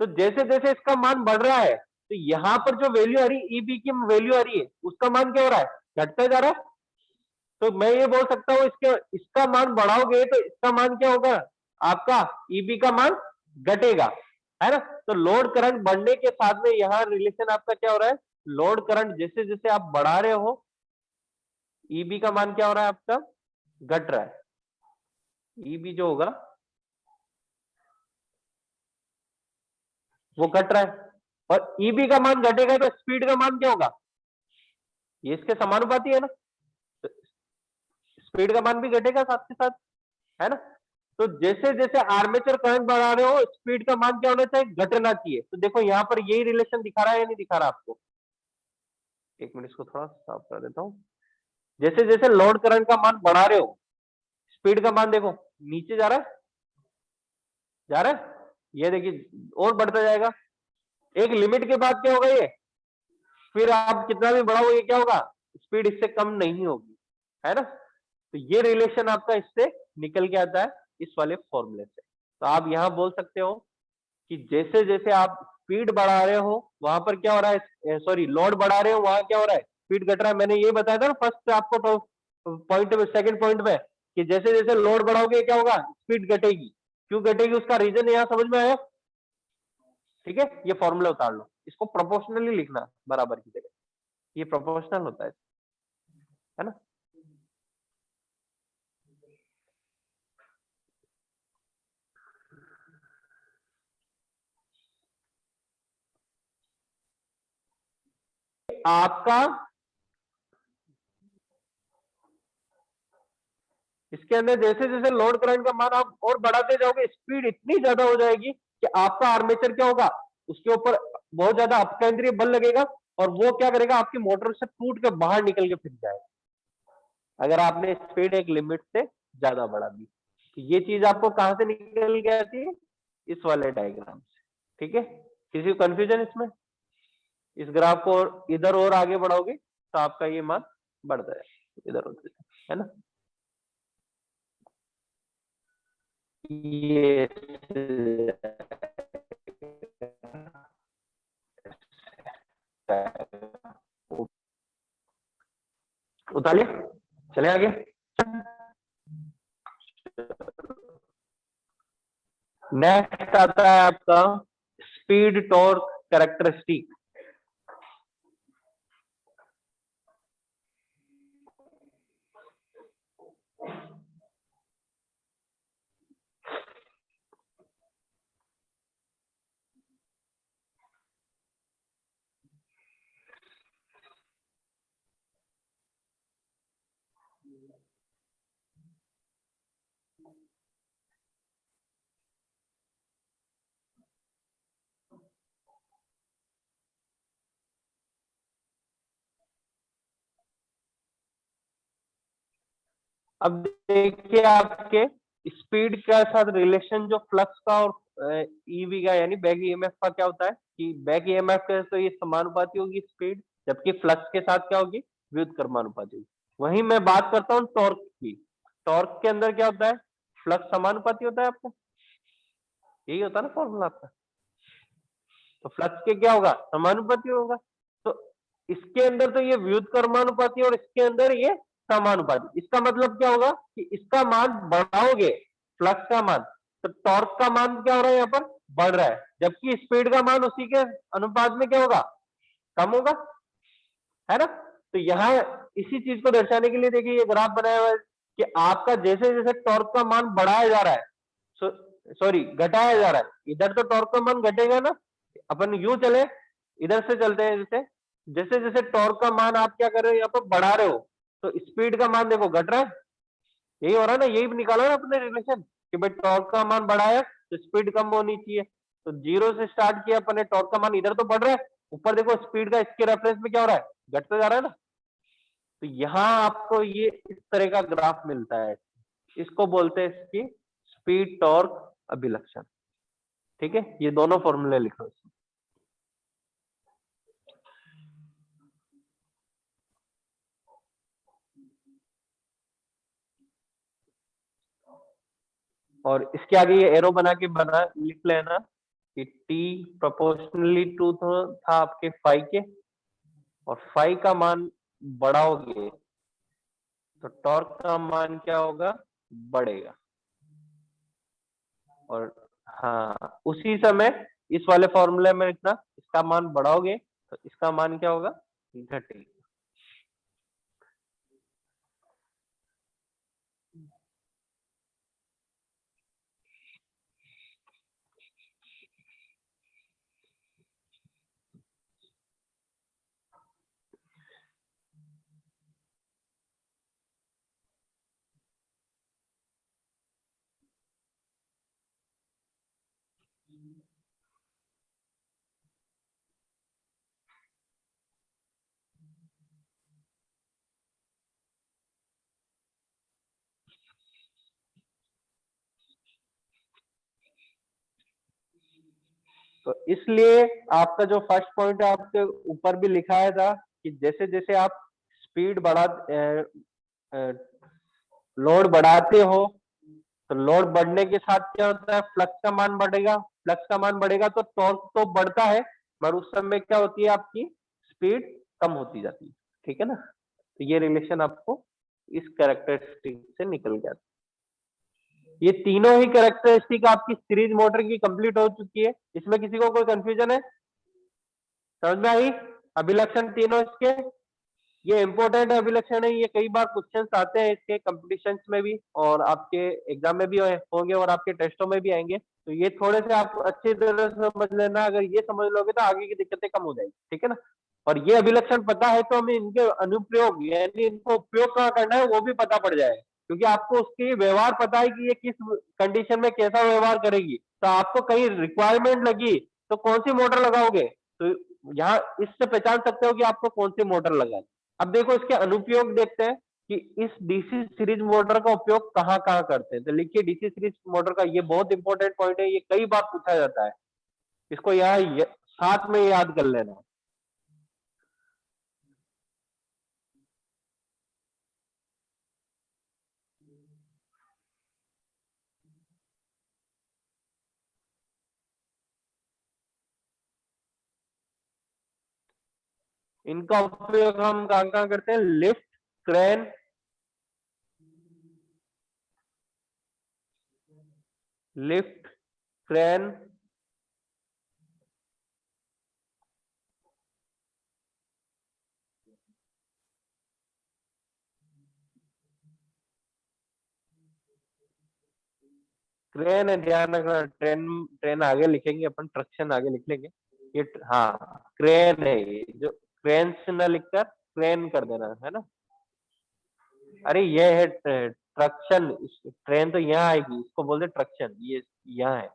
तो जैसे जैसे इसका मान बढ़ रहा है तो यहां पर जो वैल्यू आ रही है, ईबी की वैल्यू आ रही है, उसका मान क्या हो रहा है, घटता जा रहा है। तो मैं ये बोल सकता हूं इसका मान बढ़ाओगे तो इसका मान क्या होगा, आपका ईबी का मान घटेगा, है ना। तो लोड करंट बढ़ने के साथ में यहां रिलेशन आपका क्या हो रहा है, लोड करंट जैसे जैसे आप बढ़ा रहे हो, ईबी का मान क्या हो रहा है, आपका घट रहा है। ईबी जो होगा वो घट रहा है, और ईबी का मान घटेगा तो स्पीड का मान क्या होगा, ये इसके समानुपाती है ना, तो स्पीड का मान भी घटेगा साथ के साथ, है ना। तो जैसे जैसे आर्मेचर करंट बढ़ा रहे हो, स्पीड का मान क्या होना चाहिए, घटना चाहिए। तो देखो यहां पर यही रिलेशन दिखा रहा है या नहीं दिखा रहा आपको, एक मिनट इसको थोड़ा साफ कर देता हूं। जैसे जैसे लोड करंट का मान बढ़ा रहे हो, स्पीड का मान देखो नीचे जा रहा है, जा रहा है, ये देखिए और बढ़ता जाएगा, एक लिमिट के बाद क्या होगा, ये फिर आप कितना भी बढ़ाओ ये क्या होगा, स्पीड इससे कम नहीं होगी, है ना। तो ये रिलेशन आपका इससे निकल के आता है, इस वाले फॉर्मूले से। तो आप यहां बोल सकते हो कि जैसे जैसे आप स्पीड बढ़ा रहे हो वहां पर क्या हो रहा है, सॉरी लोड बढ़ा रहे हो वहां क्या हो रहा है, स्पीड घट रहा है। मैंने ये बताया था ना फर्स्ट आपको तो पॉइंट में, सेकंड पॉइंट में, कि जैसे जैसे लोड बढ़ाओगे क्या होगा, स्पीड घटेगी। क्यों घटेगी उसका रीजन यहाँ समझ में आया, ठीक है। ये फॉर्मूला उतार लो, इसको प्रोपोर्शनली लिखना बराबर की जगह, ये प्रोपोर्शनल होता है ना। आपका इसके अंदर जैसे जैसे लोड करंट का मान आप और बढ़ाते जाओगे, स्पीड इतनी ज्यादा हो जाएगी कि आपका आर्मेचर क्या होगा, उसके ऊपर बहुत ज्यादा अपकेंद्रीय बल लगेगा, और वो क्या करेगा, आपकी मोटर से टूट के बाहर निकल के फिर जाएगा, अगर आपने स्पीड एक लिमिट से ज्यादा बढ़ा दी। तो ये चीज आपको कहां से निकल के आती है, इस वाले डायग्राम से, ठीक है। किसी को कंफ्यूजन इसमें, इस ग्राफ को इधर और आगे बढ़ाओगे तो आपका ये मान बढ़ता है इधर उधर, है ना। ये उतारिए, चले आगे। नेक्स्ट आता है आपका स्पीड टॉर्क कैरेक्टरिस्टिक। अब देखिए आपके स्पीड के साथ रिलेशन जो फ्लक्स का और ईवी का यानी बैक ईएमएफ का क्या होता है कि बैक ईएमएफ के तो ये समानुपाती होगी स्पीड, जबकि फ्लक्स के साथ क्या होगी, व्युत कर्मानुपाती होगी। वहीं मैं बात करता हूँ टॉर्क की। टॉर्क के अंदर क्या होता है, फ्लक्स समानुपाती होता है आपका, यही होता है ना फॉर्मूला आपका। तो फ्लक्स के क्या होगा, समानुपाती होगा। तो इसके अंदर तो ये व्युत कर्मानुपाती और इसके अंदर ये समानुपाती। इसका मतलब क्या होगा कि इसका मान बढ़ाओगे फ्लक्स का मान, तो टॉर्क का मान क्या हो रहा है, यहाँ पर बढ़ रहा है, जबकि स्पीड का मान उसी के अनुपात में क्या होगा, कम होगा, है ना। तो यहाँ इसी चीज को दर्शाने के लिए देखिए ये ग्राफ बनाया हुआ है कि आपका जैसे जैसे टॉर्क का मान बढ़ाया जा रहा है, सॉरी घटाया जा रहा है, इधर तो टॉर्क का मान घटेगा ना, अपन यूं चले, इधर से चलते हैं, जैसे जैसे जैसे टॉर्क का मान आप क्या कर रहे हो, यहाँ पर बढ़ा रहे हो, तो स्पीड का मान देखो घट रहा है, यही हो रहा है ना, यही निकाला ना अपने रिलेशन कि भाई टॉर्क का मान बढ़ाया तो स्पीड कम होनी चाहिए। तो जीरो से स्टार्ट किया अपने, टॉर्क का मान इधर तो बढ़ रहा है, ऊपर देखो स्पीड का इसके रेफरेंस में क्या हो रहा है, घटता जा रहा है ना। तो यहाँ आपको ये इस तरह का ग्राफ मिलता है, इसको बोलते हैं इसकी स्पीड टॉर्क अभिलक्षण। ठीक है, ये दोनों फॉर्मूले लिखो इसमें। और इसके आगे ये एरो बना के बना लिख लेना कि टी प्रोपोर्शनली टू था आपके फाइव के, और फाइव का मान बढ़ाओगे तो टॉर्क का मान क्या होगा, बढ़ेगा। और हाँ, उसी समय इस वाले फॉर्मूले में इतना इसका मान बढ़ाओगे तो इसका मान क्या होगा, घटेगा। तो इसलिए आपका जो फर्स्ट पॉइंट है आपके ऊपर भी लिखा था कि जैसे जैसे आप स्पीड बढ़ा लोड बढ़ाते हो, तो लोड बढ़ने के साथ क्या होता है, फ्लक्स का मान बढ़ेगा, फ्लक्स का मान बढ़ेगा तो टॉर्क तो बढ़ता है, पर उस समय क्या होती है, आपकी स्पीड कम होती जाती है। ठीक है ना, तो ये रिलेशन आपको इस कैरेक्टरिस्टिक से निकल गया। ये तीनों ही कैरेक्टरिस्टिक आपकी सीरीज मोटर की कंप्लीट हो चुकी है। इसमें किसी को कोई कंफ्यूजन है, समझ में आई, अभिलक्षण तीनों इसके, ये इंपॉर्टेंट अभिलक्षण है, ये कई बार क्वेश्चंस आते हैं इसके कंपटीशंस में भी, और आपके एग्जाम में भी होंगे और आपके टेस्टों में भी आएंगे। तो ये थोड़े से आप अच्छी तरह से समझ लेना, अगर ये समझ लोगे तो आगे की दिक्कतें कम हो जाएगी। ठीक है ना, और ये अभिलक्षण पता है तो हमें इनके अनुप्रयोग यानी इनको उपयोग कहाँ करना है वो भी पता पड़ जाएगा, क्योंकि आपको उसकी व्यवहार पता है कि ये किस कंडीशन में कैसा व्यवहार करेगी। तो आपको कहीं रिक्वायरमेंट लगी तो कौन सी मोटर लगाओगे, तो यहाँ इससे पहचान सकते हो कि आपको कौन सी मोटर लगानी। अब देखो इसके अनुप्रयोग देखते हैं कि इस डीसी सीरीज मोटर का उपयोग कहाँ कहाँ करते हैं। तो लिखिए डीसी सीरीज मोटर का, ये बहुत इंपॉर्टेंट पॉइंट है, ये कई बार पूछा जाता है, इसको यहाँ साथ में याद कर लेना। इनका उपयोग हम कहाँ कहाँ करते हैं, lift, crane, lift, crane, crane है, ध्यान रखना, ट्रेन ट्रेन आगे लिखेंगे अपन, ट्रक्शन आगे लिख लेंगे। ये हाँ क्रेन है, ये जो क्रेन से न लिखकर क्रेन कर देना है ना। अरे ये है ट्रक्शन, ट्रेन तो यहाँ आएगी, इसको बोलते ट्रक्शन, ये यहाँ है।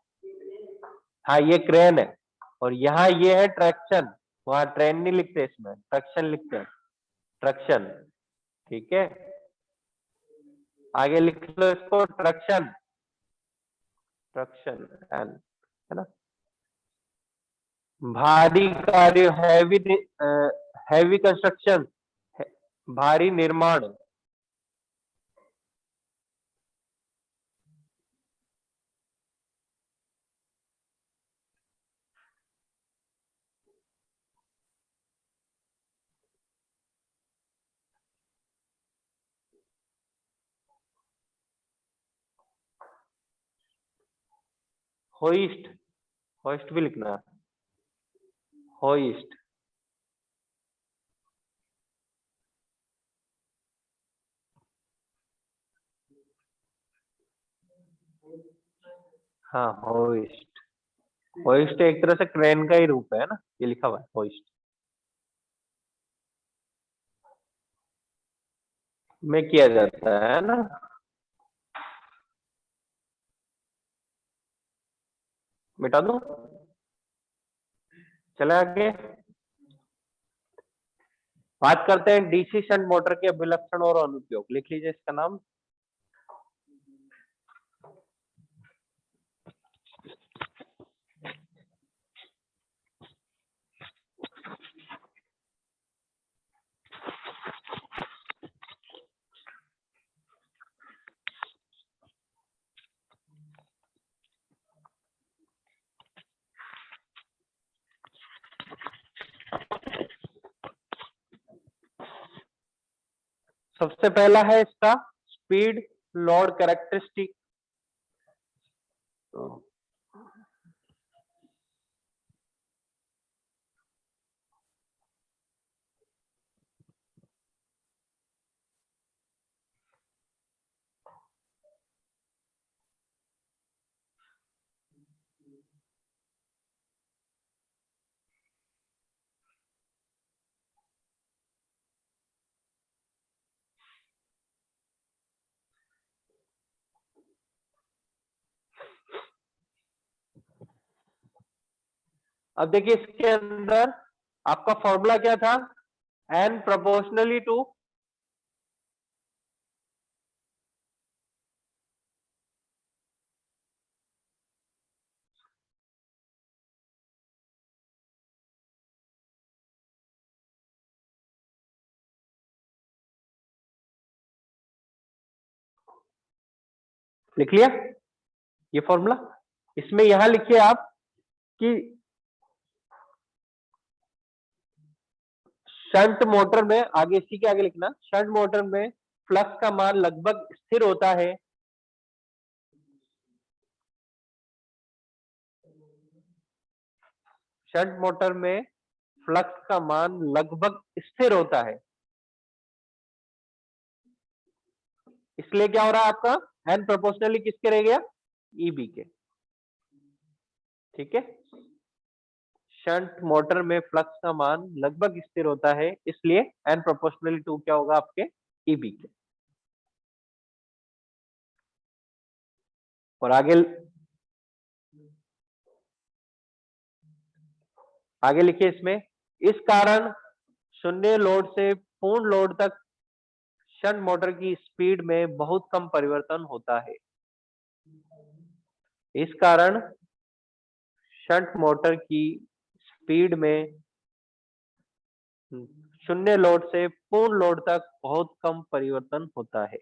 हाँ ये क्रेन है, और यहाँ ये है ट्रैक्शन, वहाँ ट्रेन नहीं लिखते, इसमें ट्रक्शन लिखते हैं, ट्रक्शन। ठीक है, आगे लिख लो इसको, ट्रक्शन, ट्रक्शन एन, है ना। भारी कार्य, हैवी, हैवी कंस्ट्रक्शन, भारी निर्माण। होइस्ट, होइस्ट भी लिखना है, होइस्ट। हाँ होइस्ट, होइस्ट एक तरह से क्रेन का ही रूप है ना, ये लिखा हुआ है होइस्ट में किया जाता है ना। मिटा दो, चले आगे। बात करते हैं डीसी शंट मोटर के अभिलक्षण और अनुप्रयोग, लिख लीजिए इसका नाम। सबसे पहला है इसका स्पीड लोड कैरेक्टरिस्टिक। अब देखिए इसके अंदर आपका फॉर्मूला क्या था, एन प्रोपोर्शनली टू, लिख लिया ये फॉर्मूला। इसमें यहां लिखिए आप कि शंट मोटर में, आगे इसी के आगे लिखना, शंट मोटर में फ्लक्स का मान लगभग स्थिर होता है, शंट मोटर में फ्लक्स का मान लगभग स्थिर होता है। इसलिए क्या हो रहा है आपका, एन प्रोपोर्शनली किसके रह गया, ईबी के। ठीक है, शंट मोटर में फ्लक्स का मान लगभग स्थिर होता है, इसलिए एन प्रोपोर्शनली टू क्या होगा आपके, ईबी के। और आगे, आगे लिखिए इसमें, इस कारण शून्य लोड से पूर्ण लोड तक शंट मोटर की स्पीड में बहुत कम परिवर्तन होता है। इस कारण शंट मोटर की स्पीड में शून्य लोड से पूर्ण लोड तक बहुत कम परिवर्तन होता है।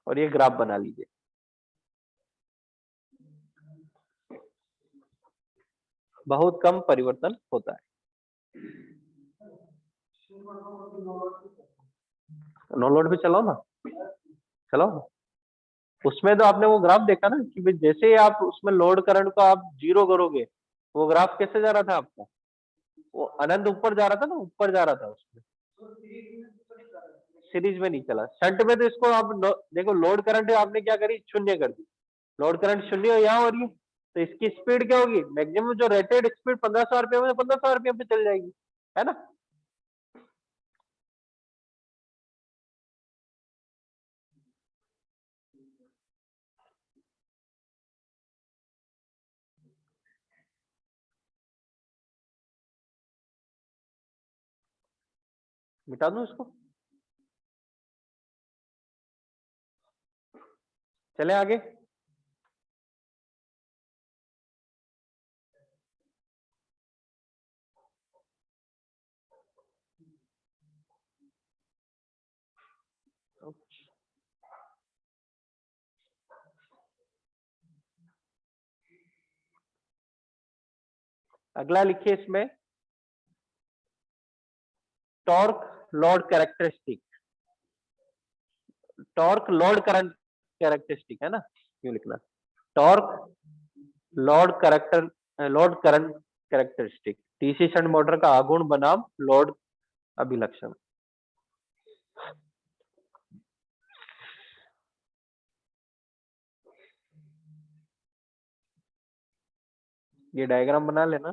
और ये ग्राफ बना लीजिए, बहुत कम परिवर्तन होता है। नो लोड भी चलाओ ना, चलाओ ना। उसमें तो आपने वो ग्राफ देखा ना कि भाई जैसे ही आप उसमें लोड करंट को आप जीरो करोगे, वो ग्राफ कैसे जा रहा था आपका, वो अनंत ऊपर जा रहा था ना, ऊपर जा रहा था उसमें, सीरीज में नहीं चला। शंट में तो इसको आप देखो, लोड करंट आपने क्या करी, शून्य कर दी, लोड करंट शून्य यहाँ हो रही है, तो इसकी स्पीड क्या होगी, मैक्सिमम जो रेटेड स्पीड 1500 आरपीएम है, 1500 आरपीएम पे चल जाएगी, है ना। मिटा दूं इसको, चले आगे। अगला लिखिए इसमें torque load characteristic. Torque load current characteristic है ना, क्यों लिखना torque load current characteristic, DC shunt motor का आगुण बनाम लोड अभिलक्षण। ये डायग्राम बना लेना।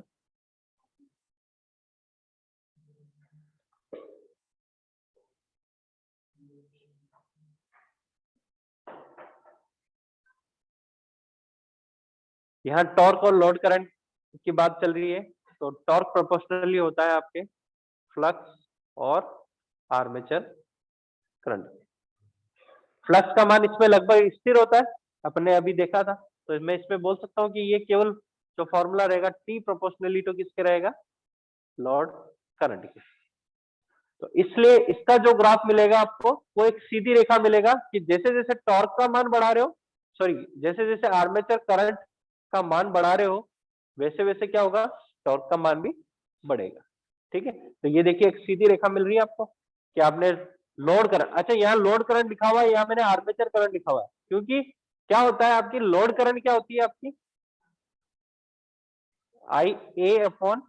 यहाँ टॉर्क और लोड करंट की बात चल रही है, तो टॉर्क प्रोपोर्शनली होता है आपके फ्लक्स और आर्मेचर करंट। फ्लक्स का मान इसमें लगभग स्थिर होता है, अपने अभी देखा था, तो मैं इसमें बोल सकता हूँ कि ये केवल जो फॉर्मूला रहेगा टी प्रोपोर्शनली टू किसके रहेगा, लोड करंट के। तो इसलिए इसका जो ग्राफ मिलेगा आपको वो एक सीधी रेखा मिलेगा कि जैसे जैसे टॉर्क का मान बढ़ा रहे हो, सॉरी जैसे जैसे आर्मेचर करंट का मान बढ़ा रहे हो, वैसे वैसे क्या होगा, टॉर्क का मान भी बढ़ेगा। ठीक है, तो ये देखिए एक सीधी रेखा मिल रही है आपको कि आपने लोड करंट, अच्छा यहाँ लोड करंट लिखा हुआ है, यहाँ मैंने आर्मेचर करंट लिखा हुआ है, क्योंकि क्या होता है आपकी लोड करंट क्या होती है आपकी, i a upon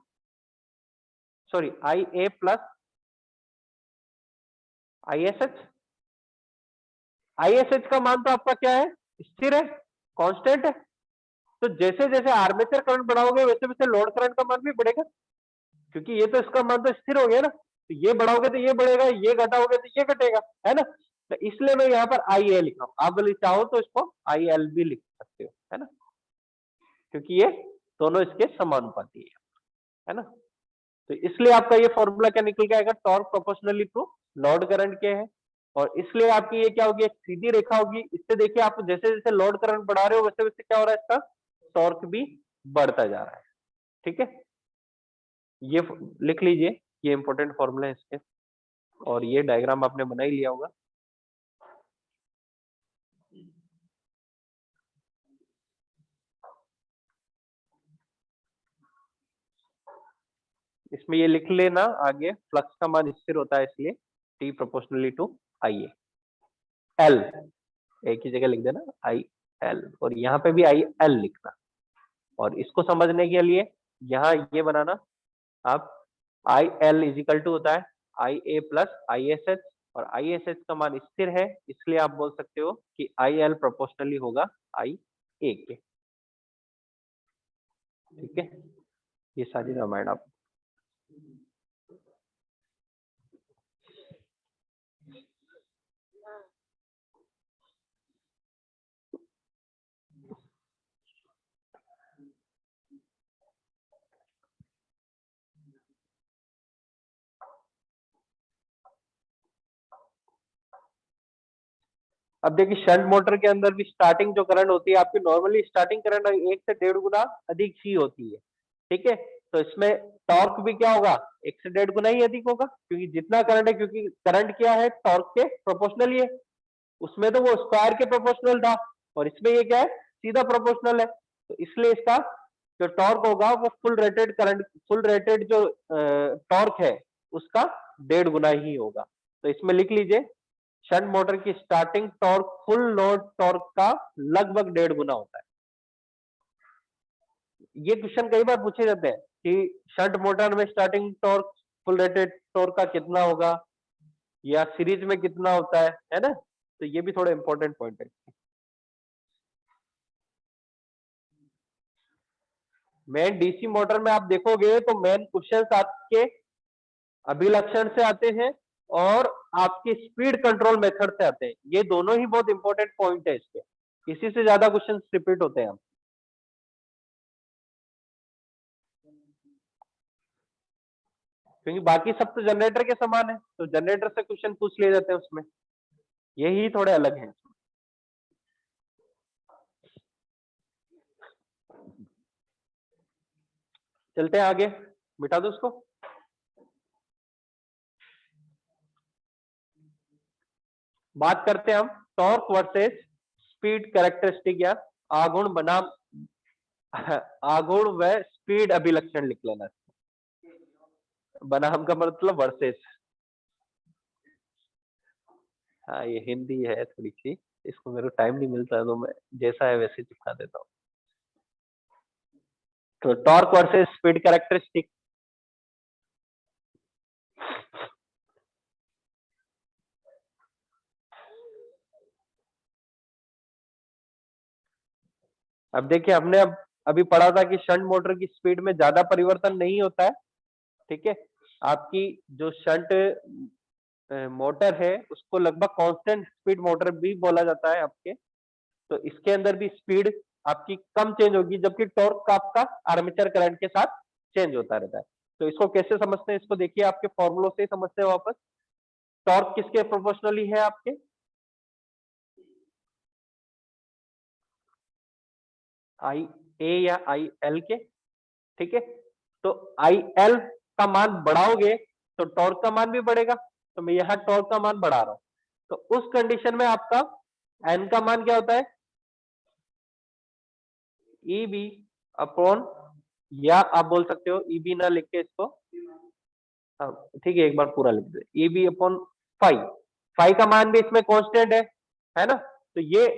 sorry i a plus i s h. I s h का मान तो आपका क्या है, स्थिर है, कांस्टेंट है। तो जैसे जैसे आर्मेचर करंट बढ़ाओगे वैसे वैसे लोड करंट का मान भी बढ़ेगा, क्योंकि ये तो इसका मान तो स्थिर हो गया ना, तो ये बढ़ाओगे तो ये बढ़ेगा, ये घटाओगे तो ये घटेगा, है ना। तो इसलिए मैं यहाँ पर आई ए लिखा हूं, आप बोले चाहो तो इसको आई एल भी लिख सकते हो, है ना, क्योंकि ये दोनों इसके समानुपाती है ना। तो इसलिए आपका ये फॉर्मूला क्या निकल के आएगा, torque proportionally to load current के है, और इसलिए आपकी ये क्या होगी, एक सीधी रेखा होगी। इससे देखिए आप जैसे जैसे लोड करंट बढ़ा रहे हो वैसे वैसे क्या हो रहा है, इसका टॉर्क भी बढ़ता जा रहा है। ठीक है, ये लिख लीजिए, ये इंपॉर्टेंट फॉर्मूला है इसके, और ये डायग्राम आपने बना ही लिया होगा। इसमें ये लिख लेना आगे, फ्लक्स का मान स्थिर होता है इसलिए T proportionally to I A, L एक ही जगह लिख देना आई एल, और यहाँ पे भी आई एल लिखना, और इसको समझने के लिए यहाँ ये बनाना आप, आई एल इजिकल टू होता है आई a plus I S H, और आई एस एच का मान स्थिर है, इसलिए आप बोल सकते हो कि आई एल प्रोपोर्शनली होगा आई ए के। ठीक है, ये सारी रामायण आप अब देखिए शंट मोटर के अंदर भी स्टार्टिंग जो करंट होती है आपकी, नॉर्मली स्टार्टिंग करंट 1 से 1.5 गुना अधिक ही होती है। ठीक है, तो इसमें टॉर्क भी क्या होगा, 1 से 1.5 गुना ही अधिक होगा, क्योंकि जितना करंट है, क्योंकि करंट क्या है, टॉर्क के प्रोपोर्शनल ही है। उसमें तो वो स्क्वायर के प्रोपोर्शनल था, और इसमें ये क्या है, सीधा प्रोपोर्शनल है, तो इसलिए इसका जो टॉर्क होगा वो full rated current, full rated जो टॉर्क है उसका 1.5 गुना ही होगा। तो इसमें लिख लीजिए शंट मोटर की starting torque full load torque का लगभग 1.5 गुना होता है। ये क्वेश्चन कई बार पूछे जाते हैं कि शंट मोटर में starting torque full rated torque का कितना होगा, या सीरीज में कितना होता है ना, तो ये भी थोड़ा इंपॉर्टेंट पॉइंट है। मेन डीसी मोटर में आप देखोगे तो मेन क्वेश्चन आपके अभिलक्षण से आते हैं और आपके स्पीड कंट्रोल मेथड से आते हैं, ये दोनों ही बहुत इंपॉर्टेंट पॉइंट है इसके, इसी से ज्यादा क्वेश्चन रिपीट होते हैं। क्योंकि बाकी सब तो जनरेटर के समान है, तो जनरेटर से क्वेश्चन पूछ लिए जाते हैं उसमें, यही थोड़े अलग हैं। चलते हैं आगे, मिटा दो उसको। बात करते हैं हम टॉर्क वर्सेस स्पीड कैरेक्टरिस्टिक या आगुण बनाम आगुण व स्पीड अभिलक्षण लिख लेना, बनाम का मतलब वर्सेस। हाँ ये हिंदी है थोड़ी सी, इसको मेरे को टाइम नहीं मिलता है तो मैं जैसा है वैसे चिपका देता हूँ। तो टॉर्क वर्सेस स्पीड कैरेक्टरिस्टिक। अब देखिए हमने अभी पढ़ा था कि शंट मोटर की स्पीड में ज्यादा परिवर्तन नहीं होता है, ठीक है। आपकी जो शंट मोटर है उसको लगभग कांस्टेंट स्पीड मोटर भी बोला जाता है आपके। तो इसके अंदर भी स्पीड आपकी कम चेंज होगी, जबकि टॉर्क आपका आर्मेचर करंट के साथ चेंज होता रहता है। तो इसको कैसे समझते हैं, इसको देखिए आपके फॉर्मूलों से समझते हैं वापस। टॉर्क किसके प्रोपोर्शनली है आपके, आई ए या आई एल के, ठीक है। तो आई एल का मान बढ़ाओगे तो टॉर्क का मान भी बढ़ेगा, तो मैं यहां टॉर्क का मान बढ़ा रहा हूं। तो उस कंडीशन में आपका एन का मान क्या होता है, ई बी अपॉन, या आप बोल सकते हो ई बी ना लिख के इसको, ठीक है एक बार पूरा लिख दे, e b upon five. Five का मान भी इसमें कांस्टेंट है ना, तो ये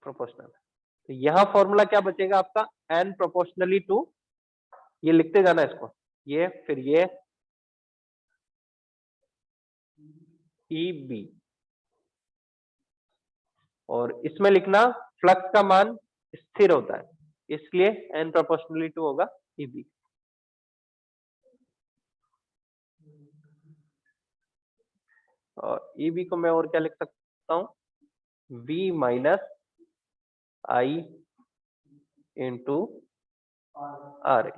प्रोपोर्शनल है। तो यहां फॉर्मूला क्या बचेगा आपका, एन प्रोपोर्शनली टू, ये लिखते जाना इसको, ये फिर ये ई बी, और इसमें लिखना फ्लक्स का मान स्थिर होता है, इसलिए एन प्रोपोर्शनली टू होगा ई बी। और ई बी को मैं और क्या लिख सकता हूं, v minus i into r a.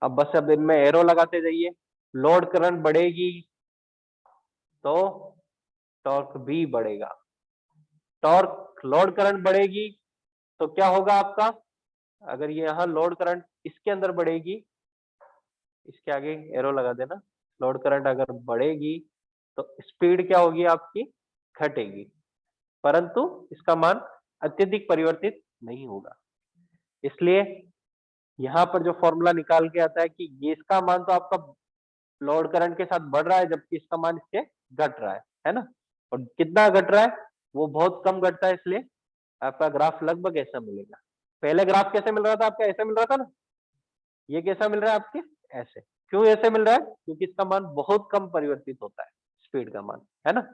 अब बस अब इनमें एरो लगाते जाइए, लोड करंट बढ़ेगी तो टॉर्क भी बढ़ेगा, टॉर्क लोड करंट बढ़ेगी तो क्या होगा आपका, अगर ये यहां लोड करंट इसके अंदर बढ़ेगी, इसके आगे एरो लगा देना, लोड करंट अगर बढ़ेगी तो स्पीड क्या होगी आपकी, घटेगी, परंतु इसका मान अत्यधिक परिवर्तित नहीं होगा। इसलिए यहां पर जो फॉर्मूला निकाल के आता है कि ये इसका मान तो आपका लोड करंट के साथ बढ़ रहा है, जबकि इसका मान इसके घट रहा है ना। और कितना घट रहा है, वो बहुत कम घटता है, इसलिए आपका ग्राफ लगभग ऐसा मिलेगा। पहले ग्राफ कैसे मिल रहा था आपका, ऐसे मिल रहा था ना, ये कैसा मिल रहा है आपके, ऐसे। क्यों ऐसे मिल रहा है, क्योंकि इसका मान बहुत कम परिवर्तित होता है, स्पीड का मान, है ना,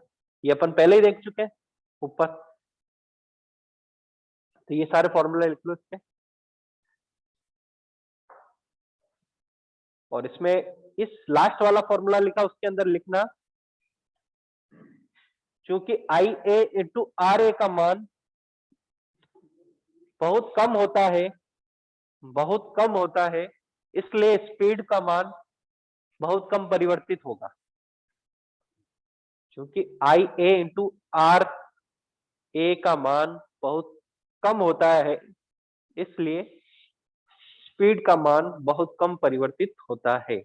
ये अपन पहले ही देख चुके हैं ऊपर। तो ये सारे फॉर्मूला लिख लो इसके, और इसमें इस लास्ट वाला फॉर्मूला लिखा उसके अंदर लिखना, क्योंकि आई ए इंटू आर ए का मान बहुत कम होता है, बहुत कम होता है, इसलिए स्पीड का मान बहुत कम परिवर्तित होगा। क्योंकि आई ए इंटू आर ए का मान बहुत कम होता है, इसलिए स्पीड का मान बहुत कम परिवर्तित होता है।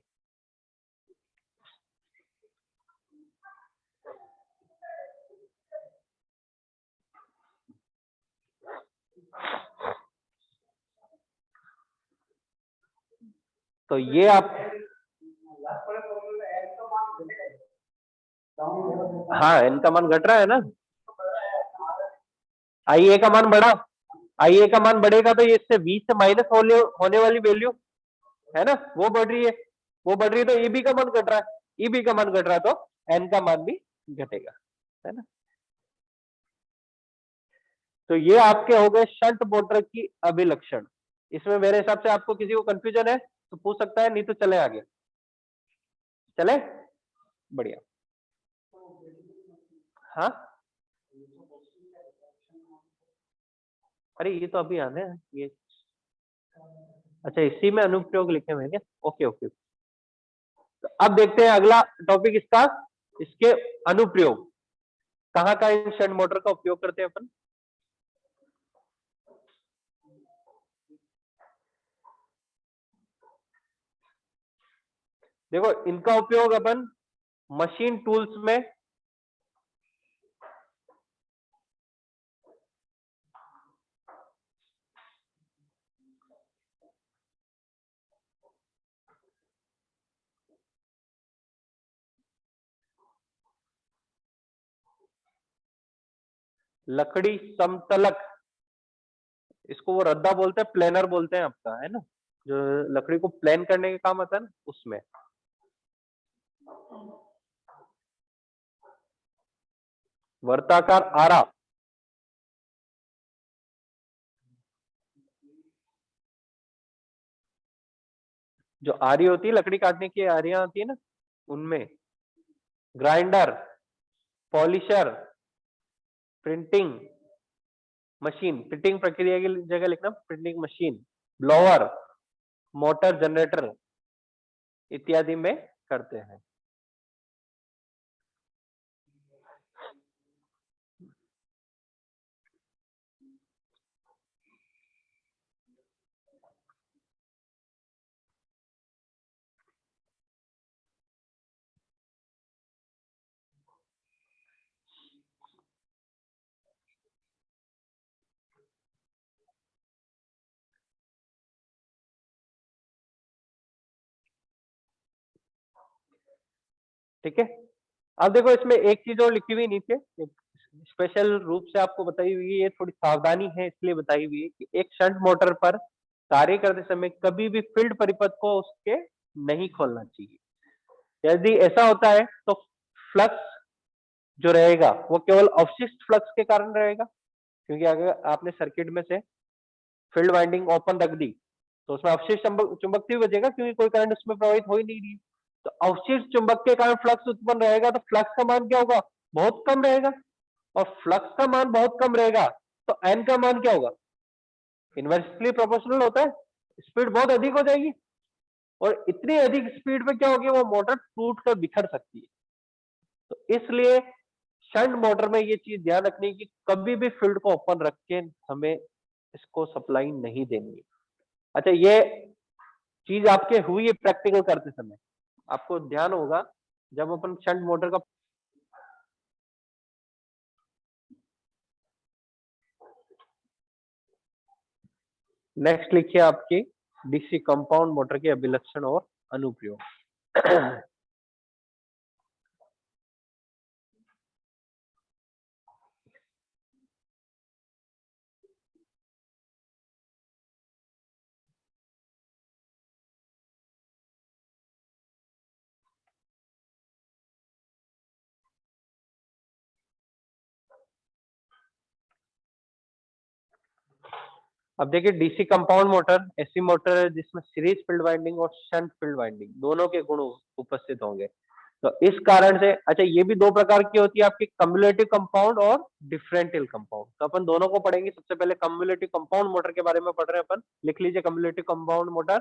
तो ये आप, हाँ एन का मान घट रहा है ना, आई ए का मान बढ़ा, आई ए का मान बढ़ेगा तो ये इससे 20 से माइनस होने वाली वैल्यू है ना, वो बढ़ रही है, वो बढ़ रही है, तो ईबी का मान घट रहा है, ईबी का मान घट रहा है तो एन का मान भी घटेगा, है ना। तो ये आपके हो गए शंट मोटर की अभिलक्षण। इसमें मेरे हिसाब से आपको किसी को कंफ्यूजन है तो पूछ सकता है, नहीं तो चले आगे, चले, बढ़िया। हाँ अरे ये तो अभी आने हैं ये, अच्छा इसी में अनुप्रयोग लिखे हुए हैं क्या, ओके ओके। तो अब देखते हैं अगला टॉपिक इसका, इसके अनुप्रयोग। कहाँ कहाँ इन शंट मोटर का उपयोग करते हैं अपन? देखो इनका उपयोग अपन मशीन टूल्स में, लकड़ी समतलक, इसको वो रद्दा बोलते हैं, प्लेनर बोलते हैं आपका, है ना, जो लकड़ी को प्लेन करने के काम आता है ना, उसमें। वर्ताकार आरा, जो आरी होती है लकड़ी काटने की आरियां आती है ना, उनमें। Grinder, polisher, printing machine, printing प्रक्रिया की जगह लिखना printing machine, blower, motor, generator इत्यादि में करते हैं। ठीक है, अब देखो इसमें एक चीज और लिखी हुई नीचे, स्पेशल रूप से आपको बताई हुई है, ये थोड़ी सावधानी है इसलिए बताई हुई है कि एक शंट मोटर पर कार्य करते समय कभी भी फील्ड परिपथ को उसके नहीं खोलना चाहिए। यदि ऐसा होता है तो फ्लक्स जो रहेगा वो केवल अवशिष्ट फ्लक्स के कारण रहेगा, क्योंकि अगर आपने सर्किट में से फील्ड वाइंडिंग ओपन रख दी तो उसमें अवशिष्ट चुंबक बचेगा, क्योंकि कोई करंट उसमें प्रवाहित हो ही नहीं रही। तो अवशिष्ट चुंबक के कारण फ्लक्स उत्पन्न रहेगा, तो फ्लक्स का मान क्या होगा? बहुत कम रहेगा। और फ्लक्स का मान बहुत कम रहेगा तो एन का मान क्या होगा? इनवर्सली प्रोपोर्शनल होता है, स्पीड बहुत अधिक हो जाएगी, और इतनी अधिक स्पीड पे क्या होगी, वो मोटर टूट कर बिखर सकती है। तो इसलिए शंट मोटर में ये चीज ध्यान रखनी कि कभी भी फील्ड को ओपन रख के हमें इसको सप्लाई नहीं देनी है। अच्छा, ये चीज आपके हुई है प्रैक्टिकल करते समय, आपको ध्यान होगा जब अपन शंट मोटर का। नेक्स्ट लिखिए आपकी डीसी कंपाउंड मोटर के अभिलक्षण और अनुप्रयोग। अब देखिए डीसी कंपाउंड मोटर ऐसी मोटर है जिसमें सीरीज फील्ड वाइंडिंग और शंट फील्ड वाइंडिंग दोनों के गुण उपस्थित होंगे। तो इस कारण से, अच्छा, ये भी दो प्रकार की होती है आपकी, कम्युलेटिव कंपाउंड और डिफरेंशियल कंपाउंड। तो अपन दोनों को पढ़ेंगे। सबसे पहले कम्युलेटिव कंपाउंड मोटर के बारे में पढ़ रहे हैं अपन, लिख लीजिए कम्युलेटिव कंपाउंड मोटर।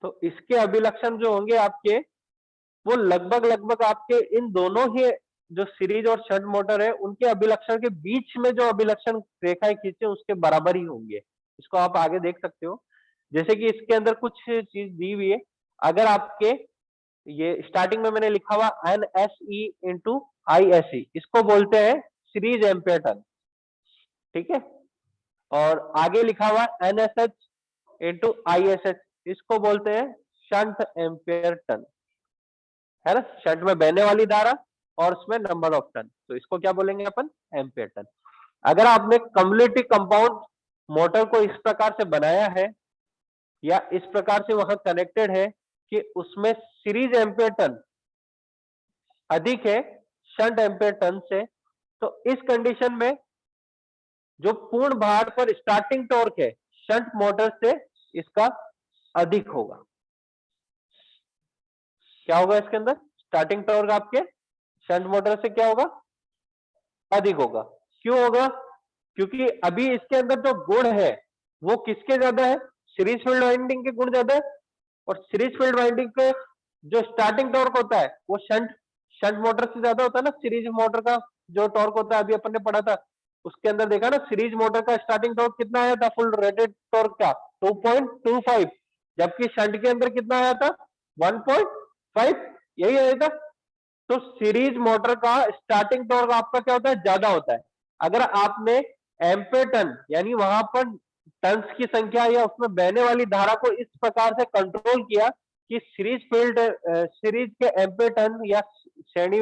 तो इसके अभिलक्षण जो होंगे आपके, वो लगभग लगभग आपके इन दोनों ही जो सीरीज और शंट मोटर है उनके अभिलक्षण के बीच में जो अभिलक्षण रेखाएं खींचे उसके बराबर ही होंगे। इसको आप आगे देख सकते हो, जैसे कि इसके अंदर कुछ चीज दी हुई है। अगर आपके ये स्टार्टिंग में मैंने लिखा हुआ N S E into I S E, इसको बोलते हैं सीरीज एम्पियर टर्न, ठीक है। और आगे लिखा हुआ N S H into I S H, इसको बोलते हैं शंट एम्पियर टर्न, है ना। शंट में बहने वाली धारा और उसमें नंबर ऑफ टर्न, तो इसको क्या बोलेंगे अपन? Ampere turn. अगर आपने कम्युलेटिव कंपाउंड मोटर को इस प्रकार से बनाया है या इस प्रकार से वहां कनेक्टेड है कि उसमें सीरीज एम्पियर टर्न अधिक है शंट एम्पियर टर्न से, तो इस कंडीशन में जो पूर्ण भार पर स्टार्टिंग टॉर्क है शंट मोटर से इसका अधिक होगा। क्या होगा इसके अंदर? स्टार्टिंग टॉर्क आपके शंट मोटर से क्या होगा? अधिक होगा। क्यों होगा? क्योंकि अभी इसके अंदर जो गुण है वो किसके ज्यादा है? सीरीज फील्ड वाइंडिंग के गुण ज्यादा है, और सीरीज फील्ड वाइंडिंग के जो स्टार्टिंग टॉर्क होता है वो शंट शंट मोटर से ज्यादा होता है ना। सीरीज मोटर का जो टॉर्क होता है अभी अपन ने पढ़ा था, उसके अंदर देखा ना, सीरीज मोटर का स्टार्टिंग टॉर्क कितना आया था फुल रेटेड टॉर्क का 2.25, जबकि शंट के अंदर कितना आया था 1.5, यही आया था। तो सीरीज मोटर का स्टार्टिंग टॉर्क आपका क्या होता है, ज्यादा होता है। अगर आपने एम्पेयर टन यानी वहां पर टन्स की संख्या या उसमें बहने वाली धारा को इस प्रकार से कंट्रोल किया कि सीरीज के एम्पेयर टन या श्रेणी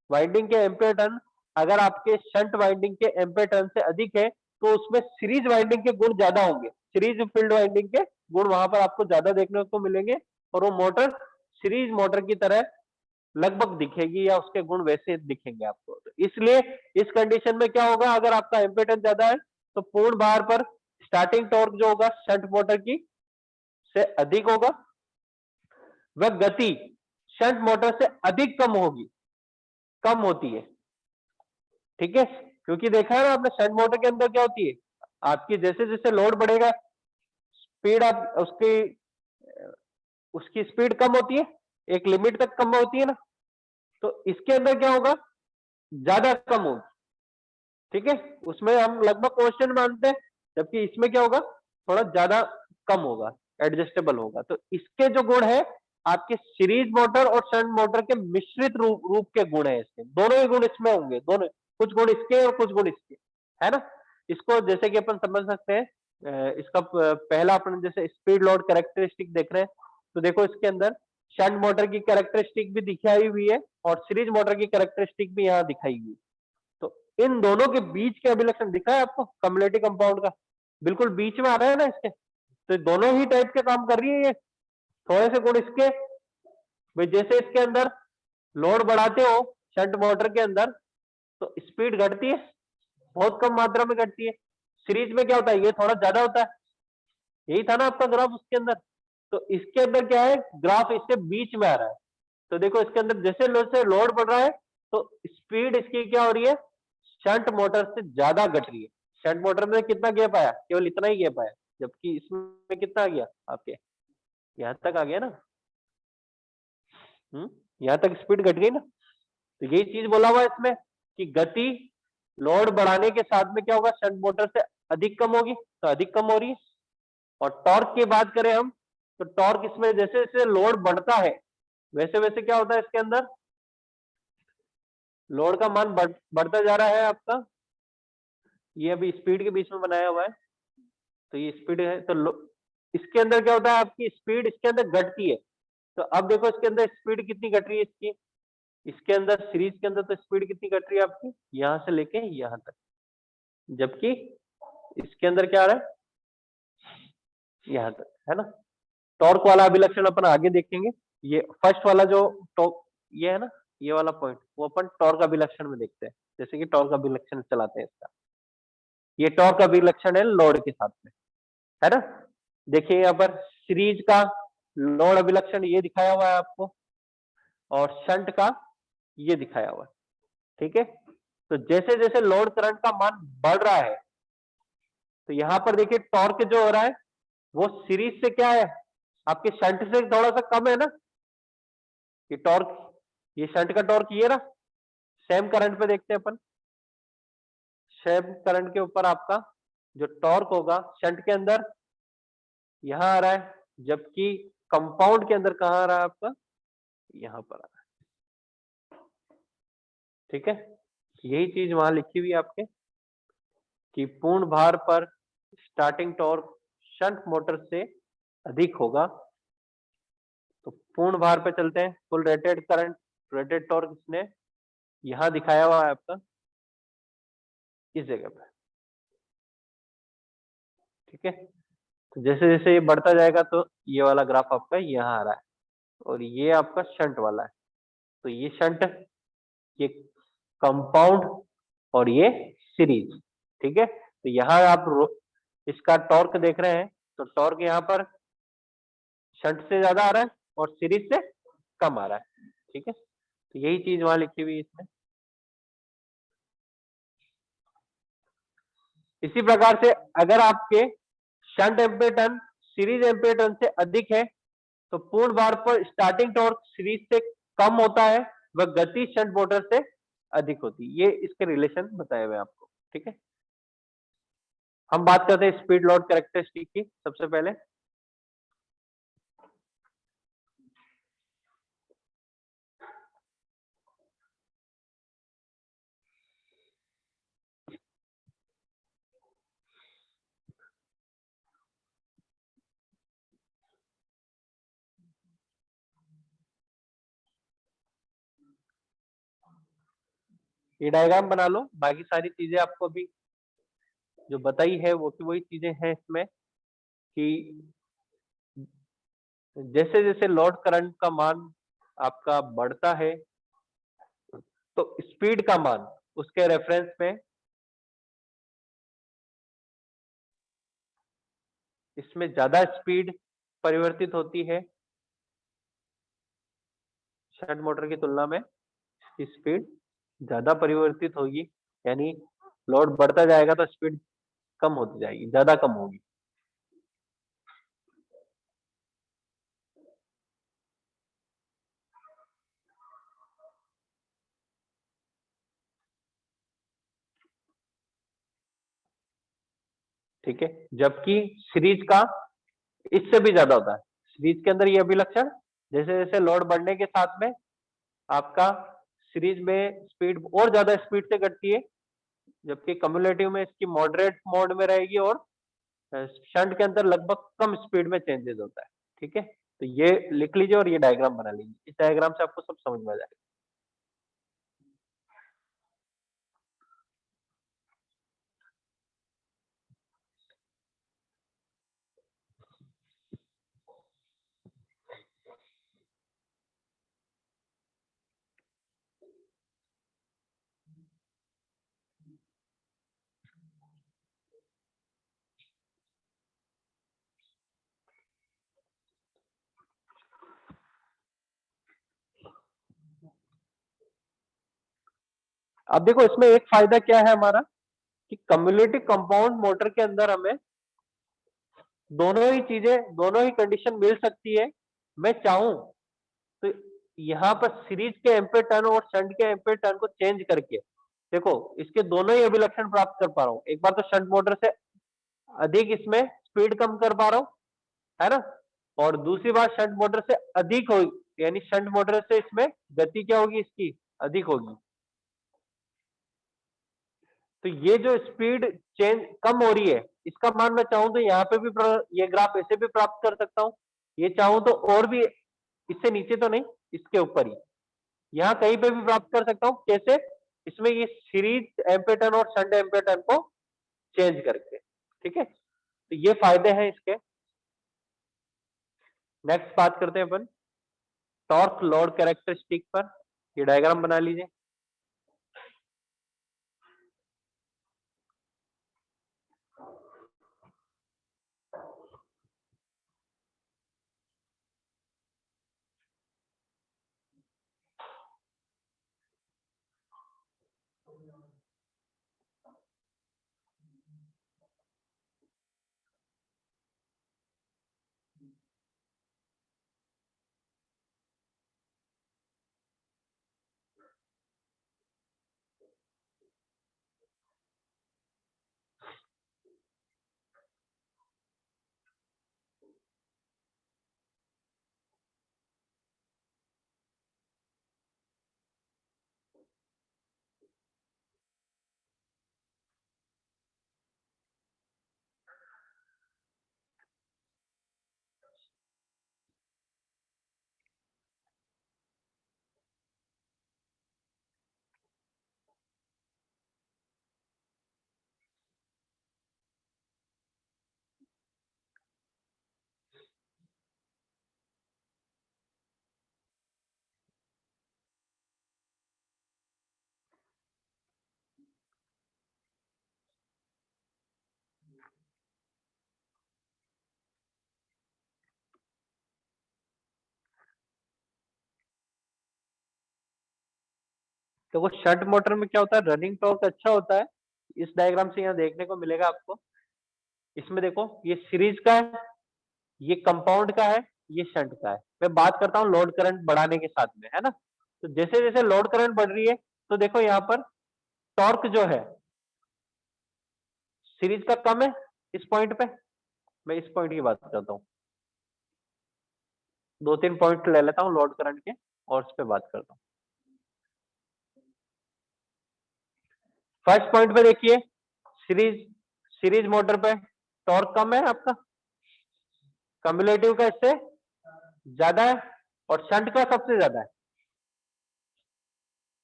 वाइंडिंग के एम्पेयर टन अगर आपके शंट वाइंडिंग के एम्पेयर टन से अधिक है तो उसमें सीरीज वाइंडिंग के गुण ज्यादा होंगे। सीरीज फील्ड वाइंडिंग के गुण वहां पर आपको ज्यादा देखने को मिलेंगे, और वो मोटर सीरीज मोटर की तरह लगभग दिखेगी या उसके गुण वैसे दिखेंगे आपको। तो इसलिए इस कंडीशन में क्या होगा, अगर आपका एम्पेयर ज्यादा है तो पूर्ण भार पर स्टार्टिंग टॉर्क जो होगा शंट मोटर की से अधिक होगा, वह गति शंट मोटर से अधिक कम होती है। ठीक है, क्योंकि देखा है ना आपने शंट मोटर के अंदर क्या होती है, आपकी जैसे जैसे लोड बढ़ेगा स्पीड आप उसकी स्पीड कम होती है, एक लिमिट तक कम होती है ना। तो इसके अंदर क्या होगा, ज्यादा कम होगी। ठीक है, उसमें हम लगभग कांस्टेंट मानते हैं, जबकि इसमें क्या होगा, थोड़ा ज्यादा कम होगा, एडजस्टेबल होगा। तो इसके जो गुण है आपके सीरीज मोटर और शंट मोटर के मिश्रित रूप के गुण है, इसके दोनों ही गुण इसमें होंगे, दोनों कुछ गुण इसके और कुछ गुण इसके, है ना। इसको जैसे कि अपन समझ सकते हैं, इसका पहला अपन जैसे स्पीड लोड कैरेक्टरिस्टिक देख रहे हैं, तो देखो इसके अंदर शंट मोटर की कैरेक्टरिस्टिक भी दिखाई हुई है और सीरीज मोटर की कैरेक्टरिस्टिक भी यहाँ दिखाई हुई है। तो इन दोनों के बीच के अभिलक्षण दिखा है आपको कम्युलेटिव कंपाउंड का, बिल्कुल बीच में आ रहा है ना इसके। तो दोनों ही टाइप के काम कर रही है ये। थोड़े से गुण इसके, भाई जैसे इसके अंदर लोड बढ़ाते हो शंट मोटर के अंदर तो स्पीड घटती है, बहुत कम मात्रा में घटती है। सीरीज में क्या होता है, ये थोड़ा ज्यादा होता है। यही था ना आपका ग्राफ उसके अंदर। तो इसके अंदर क्या है, ग्राफ इसके बीच में आ रहा है। तो देखो इसके अंदर जैसे लोड बढ़ रहा है तो स्पीड इसकी क्या हो रही है, शंट मोटर से ज्यादा घट रही है। शंट मोटर में कितना गैप आया, केवल इतना ही गैप आया, जबकि इसमें कितना आ गया आपके, यहां तक आ गया ना। यहां तक स्पीड घट गई ना। तो यही चीज बोला हुआ है इसमें कि गति लोड बढ़ाने के साथ में क्या होगा, शंट मोटर से अधिक कम होगी, तो अधिक कम हो रही है। और टॉर्क की बात करें हम, तो टॉर्क इसमें जैसे जैसे लोड बढ़ता है वैसे वैसे क्या होता है, इसके अंदर लोड का मान बढ़ता जा रहा है आपका। ये अभी स्पीड के बीच में बनाया हुआ है, तो ये स्पीड है। तो इसके अंदर क्या होता है, आपकी स्पीड इसके अंदर घटती है। तो अब देखो इसके अंदर स्पीड कितनी घट रही है इसकी, इसके अंदर सीरीज के अंदर तो स्पीड कितनी घट रही है आपकी, यहां से लेके यहां तक, जबकि इसके अंदर क्या आ रहा है, यहां तक, है ना। टॉर्क वाला अभिलक्षण अपन आगे देखेंगे। ये फर्स्ट वाला जो टॉर्क ये है ना, ये वाला पॉइंट वो अपन टॉर्क अभिलक्षण में देखते हैं, जैसे कि टॉर्क अभिलक्षण चलाते हैं इसका। ये टॉर्क अभिलक्षण है लोड के साथ में, है ना। देखिए यहाँ पर सीरीज का लोड अभिलक्षण ये दिखाया हुआ है आपको, और शंट का ये दिखाया हुआ है। ठीक है, तो जैसे जैसे लोड करंट का मान बढ़ रहा है तो यहां पर देखिए टॉर्क जो हो रहा है वो सीरीज से क्या है, आपके शंट से थोड़ा सा कम है ना। ये टॉर्क, ये शंट का टॉर्क ये रहा। सेम करंट पे देखते हैं अपन, सेम करंट के ऊपर आपका जो टॉर्क होगा शंट के अंदर यहां आ रहा है, जबकि कंपाउंड के अंदर कहां आ रहा है आपका, यहां पर आ रहा है। ठीक है, यही चीज वहां लिखी हुई है आपके कि पूर्ण भार पर स्टार्टिंग टॉर्क शंट मोटर से अधिक होगा। तो पूर्ण भार पे चलते हैं, full rated current rated torque इसने यहां दिखाया हुआ है आपका इस जगह पे। ठीक है, तो जैसे जैसे ये बढ़ता जाएगा तो ये वाला ग्राफ आपका यहाँ आ रहा है, और ये आपका शंट वाला है। तो ये शंट, ये कंपाउंड और ये सीरीज। ठीक है, तो यहाँ आप इसका टॉर्क देख रहे हैं, तो टॉर्क यहाँ पर शंट से ज्यादा आ रहा है और सीरीज से कम आ रहा है। ठीक है, तो यही चीज वहां लिखी हुई है इसमें। इसी प्रकार से अगर आपके shunt ampere turn series ampere turn से अधिक है तो पूर्ण भार पर स्टार्टिंग टॉर्क सीरीज से कम होता है, वह गति शंट मोटर से अधिक होती है। ये इसके रिलेशन बताए हुए आपको। ठीक है, हम बात करते हैं स्पीड लोड कैरेक्टरिस्टिक की सबसे पहले। ये डायग्राम बना लो, बाकी सारी चीजें आपको अभी जो बताई है वो की वही चीजें हैं इसमें कि जैसे जैसे लोड करंट का मान आपका बढ़ता है तो स्पीड का मान उसके रेफरेंस में इसमें ज्यादा स्पीड परिवर्तित होती है शंट मोटर की तुलना में, स्पीड ज्यादा परिवर्तित होगी, यानी लोड बढ़ता जाएगा तो स्पीड कम होती जाएगी, ज्यादा कम होगी। ठीक है, जबकि सीरीज का इससे भी ज्यादा होता है। सीरीज के अंदर ये अभिलक्षण जैसे जैसे लोड बढ़ने के साथ में आपका सीरीज में स्पीड और ज्यादा स्पीड से घटती है, जबकि कम्युलेटिव में इसकी मॉडरेट मोड में रहेगी और शंट के अंदर लगभग कम स्पीड में चेंजेस होता है। ठीक है, तो ये लिख लीजिए और ये डायग्राम बना लीजिए, इस डायग्राम से आपको सब समझ में आ जाएगा। अब देखो इसमें एक फायदा क्या है हमारा कि कम्युलेटिव कंपाउंड मोटर के अंदर हमें दोनों ही चीजें, दोनों ही कंडीशन मिल सकती है। मैं चाहूं तो यहाँ पर सीरीज के एम्पीयर टर्न और शंट के एम्पीयर टर्न को चेंज करके देखो इसके दोनों ही अभिलक्षण प्राप्त कर पा रहा हूँ। एक बार तो शंट मोटर से अधिक इसमें स्पीड कम कर पा रहा हूँ, है ना, और दूसरी बात शंट मोटर से अधिक होगी, यानी शंट मोटर से इसमें गति क्या होगी, इसकी अधिक होगी। तो ये जो स्पीड चेंज कम हो रही है इसका मान मैं चाहूं तो यहाँ पे भी ये ग्राफ ऐसे भी प्राप्त कर सकता हूँ, ये चाहूं तो और भी इससे नीचे तो नहीं, इसके ऊपर ही यहाँ कहीं पे भी प्राप्त कर सकता हूँ। कैसे? इसमें ये सीरीज एम्पेटर्न और शंट एम्पेटर्न को चेंज करके। ठीक है, तो ये फायदे हैं इसके। नेक्स्ट बात करते हैं अपन टॉर्क लोड कैरेक्टरिस्टिक पर। ये डायग्राम बना लीजिए। तो वो शंट मोटर में क्या होता है, रनिंग टॉर्क अच्छा होता है। इस डायग्राम से यहाँ देखने को मिलेगा आपको, इसमें देखो ये सीरीज का है, ये कंपाउंड का है, ये शंट का है। मैं बात करता हूँ लोड करंट बढ़ाने के साथ में, है ना। तो जैसे जैसे लोड करंट बढ़ रही है तो देखो यहाँ पर टॉर्क जो है सीरीज का कम है इस पॉइंट पे। मैं इस पॉइंट की बात करता हूँ, 2-3 पॉइंट ले लेता हूँ लोड करंट के और उस पर बात करता हूँ। फर्स्ट पॉइंट पे देखिए, सीरीज सीरीज मोटर पे टॉर्क कम है आपका, कम्युलेटिव का इससे ज्यादा है और शंट का सबसे ज्यादा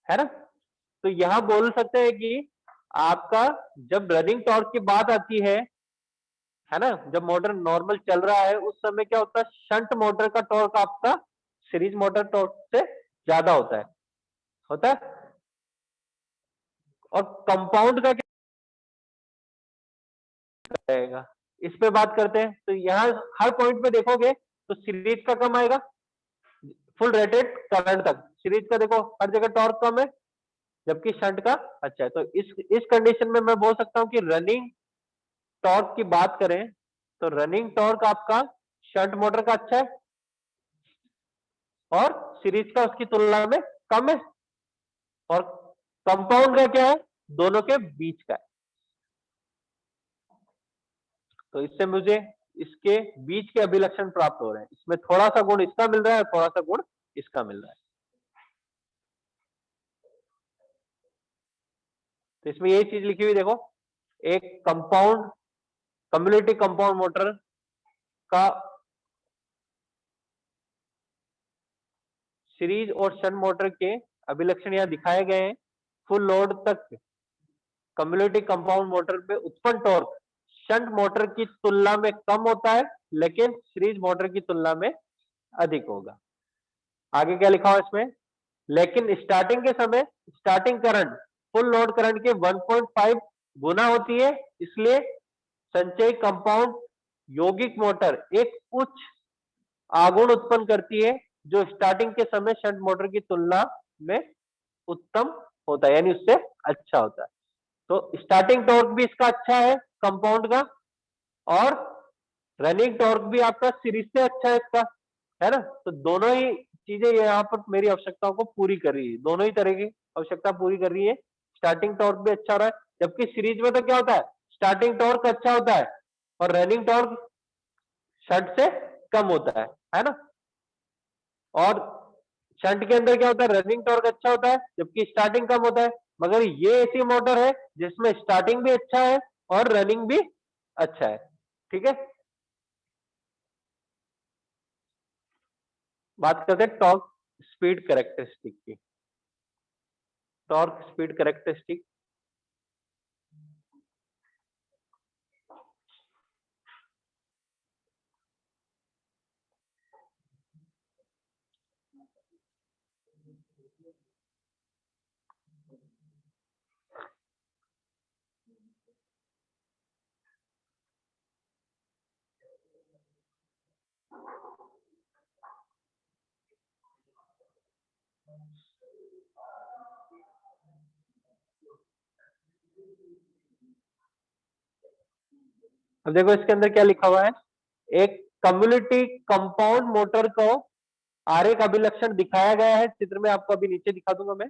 है ना। तो यहां बोल सकते हैं कि आपका जब रनिंग टॉर्क की बात आती है ना, जब मोटर नॉर्मल चल रहा है उस समय क्या होता है, शंट मोटर का टॉर्क आपका सीरीज मोटर टॉर्क से ज्यादा होता है। और कंपाउंड का क्या रहेगा, इस पे बात करते हैं। तो यहाँ हर पॉइंट पे देखोगे तो सीरीज का कम आएगा फुल रेटेड करंट तक, सीरीज का देखो हर जगह टॉर्क कम है जबकि शंट का अच्छा है। तो इस कंडीशन में मैं बोल सकता हूं कि रनिंग टॉर्क की बात करें तो रनिंग टॉर्क आपका शंट मोटर का अच्छा है और सीरीज का उसकी तुलना में कम है। और कंपाउंड का क्या है, दोनों के बीच का है। तो इससे मुझे इसके बीच के अभिलक्षण प्राप्त हो रहे हैं, इसमें थोड़ा सा गुण इसका मिल रहा है, थोड़ा सा गुण इसका मिल रहा है। तो इसमें यही चीज लिखी हुई देखो, एक कंपाउंड कम्युनिटी कंपाउंड मोटर का सीरीज और शंट मोटर के अभिलक्षण यहां दिखाए गए हैं। फुल लोड तक कम्युनिटी कंपाउंड मोटर पे उत्पन्न टॉर्क शंट मोटर की तुलना में कम होता है लेकिन सीरीज मोटर की तुलना में अधिक होगा। आगे क्या लिखा हुआ इसमें, लेकिन स्टार्टिंग के समय starting current full load current के 1.5 गुना होती है, इसलिए संचयी कंपाउंड यौगिक मोटर एक उच्च आघूर्ण उत्पन्न करती है जो स्टार्टिंग के समय शंट मोटर की तुलना में उत्तम होता है, यानी उससे अच्छा होता है। तो स्टार्टिंग टॉर्क भी इसका अच्छा है कंपाउंड का और रनिंग टॉर्क भी आपका सीरीज से अच्छा है इसका, है ना। तो दोनों ही चीजें यहाँ पर मेरी आवश्यकताओं को पूरी कर रही है, दोनों ही तरह की आवश्यकता पूरी कर रही है। स्टार्टिंग टॉर्क भी अच्छा हो रहा है जबकि सीरीज में तो क्या होता है, स्टार्टिंग टॉर्क अच्छा होता है और रनिंग टॉर्क शंट से कम होता है ना। और शंट के अंदर क्या होता है, रनिंग टॉर्क अच्छा होता है जबकि स्टार्टिंग कम होता है। मगर ये ऐसी मोटर है जिसमें स्टार्टिंग भी अच्छा है और रनिंग भी अच्छा है। ठीक है, बात करते हैं टॉर्क स्पीड कैरेक्टरिस्टिक की। टॉर्क स्पीड कैरेक्टरिस्टिक, अब देखो इसके अंदर क्या लिखा हुआ है, एक कम्युनिटी कंपाउंड मोटर को आरेख अभिलक्षण दिखाया गया है चित्र में, आपको अभी नीचे दिखा दूंगा मैं।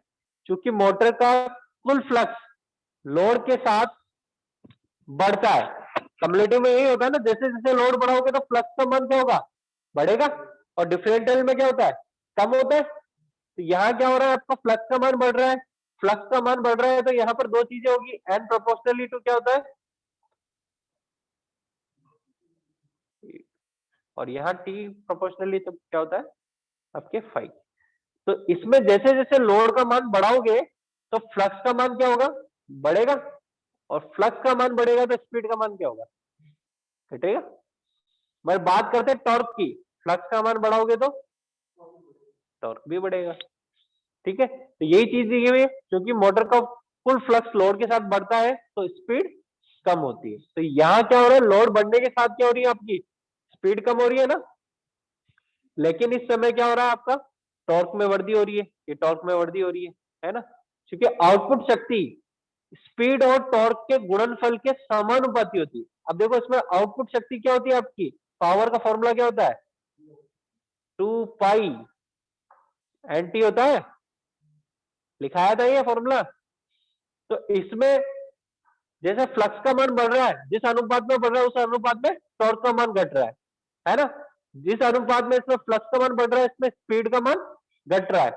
चूंकि मोटर का कुल फ्लक्स लोड के साथ बढ़ता है, कम्युनिटी में यही होता है ना, जैसे जैसे लोड बढ़ाओगे तो फ्लक्स का मान क्या होगा, बढ़ेगा। और डिफरेंशियल में क्या होता है, कम होता है। तो यहाँ क्या हो रहा है, आपका फ्लक्स का मान बढ़ रहा है, फ्लक्स का मान बढ़ रहा है तो यहाँ पर दो चीजें होगी, एन प्रोपोर्शनली टू क्या होता है, और यहाँ टी प्रोपोर्शनली तो क्या होता है आपके 5। तो इसमें जैसे जैसे लोड का मान बढ़ाओगे तो फ्लक्स का मान क्या होगा, बढ़ेगा। और फ्लक्स का मान बढ़ेगा तो स्पीड का मान क्या होगा, घटेगा। मैं बात करते हैं टॉर्क की, फ्लक्स का मान बढ़ाओगे तो टॉर्क भी बढ़ेगा। ठीक है, तो यही चीज दी हुई है, क्योंकि मोटर का फुल फ्लक्स लोड के साथ बढ़ता है तो स्पीड कम होती है। तो यहाँ क्या हो रहा है, लोड बढ़ने के साथ क्या हो रही है, आपकी स्पीड कम हो रही है ना। लेकिन इस समय क्या हो रहा है, आपका टॉर्क में वृद्धि हो रही है, ये टॉर्क में वृद्धि हो रही है ना। क्योंकि आउटपुट शक्ति स्पीड और टॉर्क के गुणनफल के समानुपाती होती है। अब देखो इसमें आउटपुट शक्ति क्या होती है आपकी, पावर का फॉर्मूला क्या होता है, 2 पाई एन टी होता है, लिखाया था ये फॉर्मूला। तो इसमें जैसे फ्लक्स का मान बढ़ रहा है, जिस अनुपात में बढ़ रहा है उस अनुपात में टॉर्क का मान घट रहा है ना। जिस अनुपात में इसमें फ्लक्स का मान बढ़ रहा है, इसमें स्पीड का मान घट रहा है।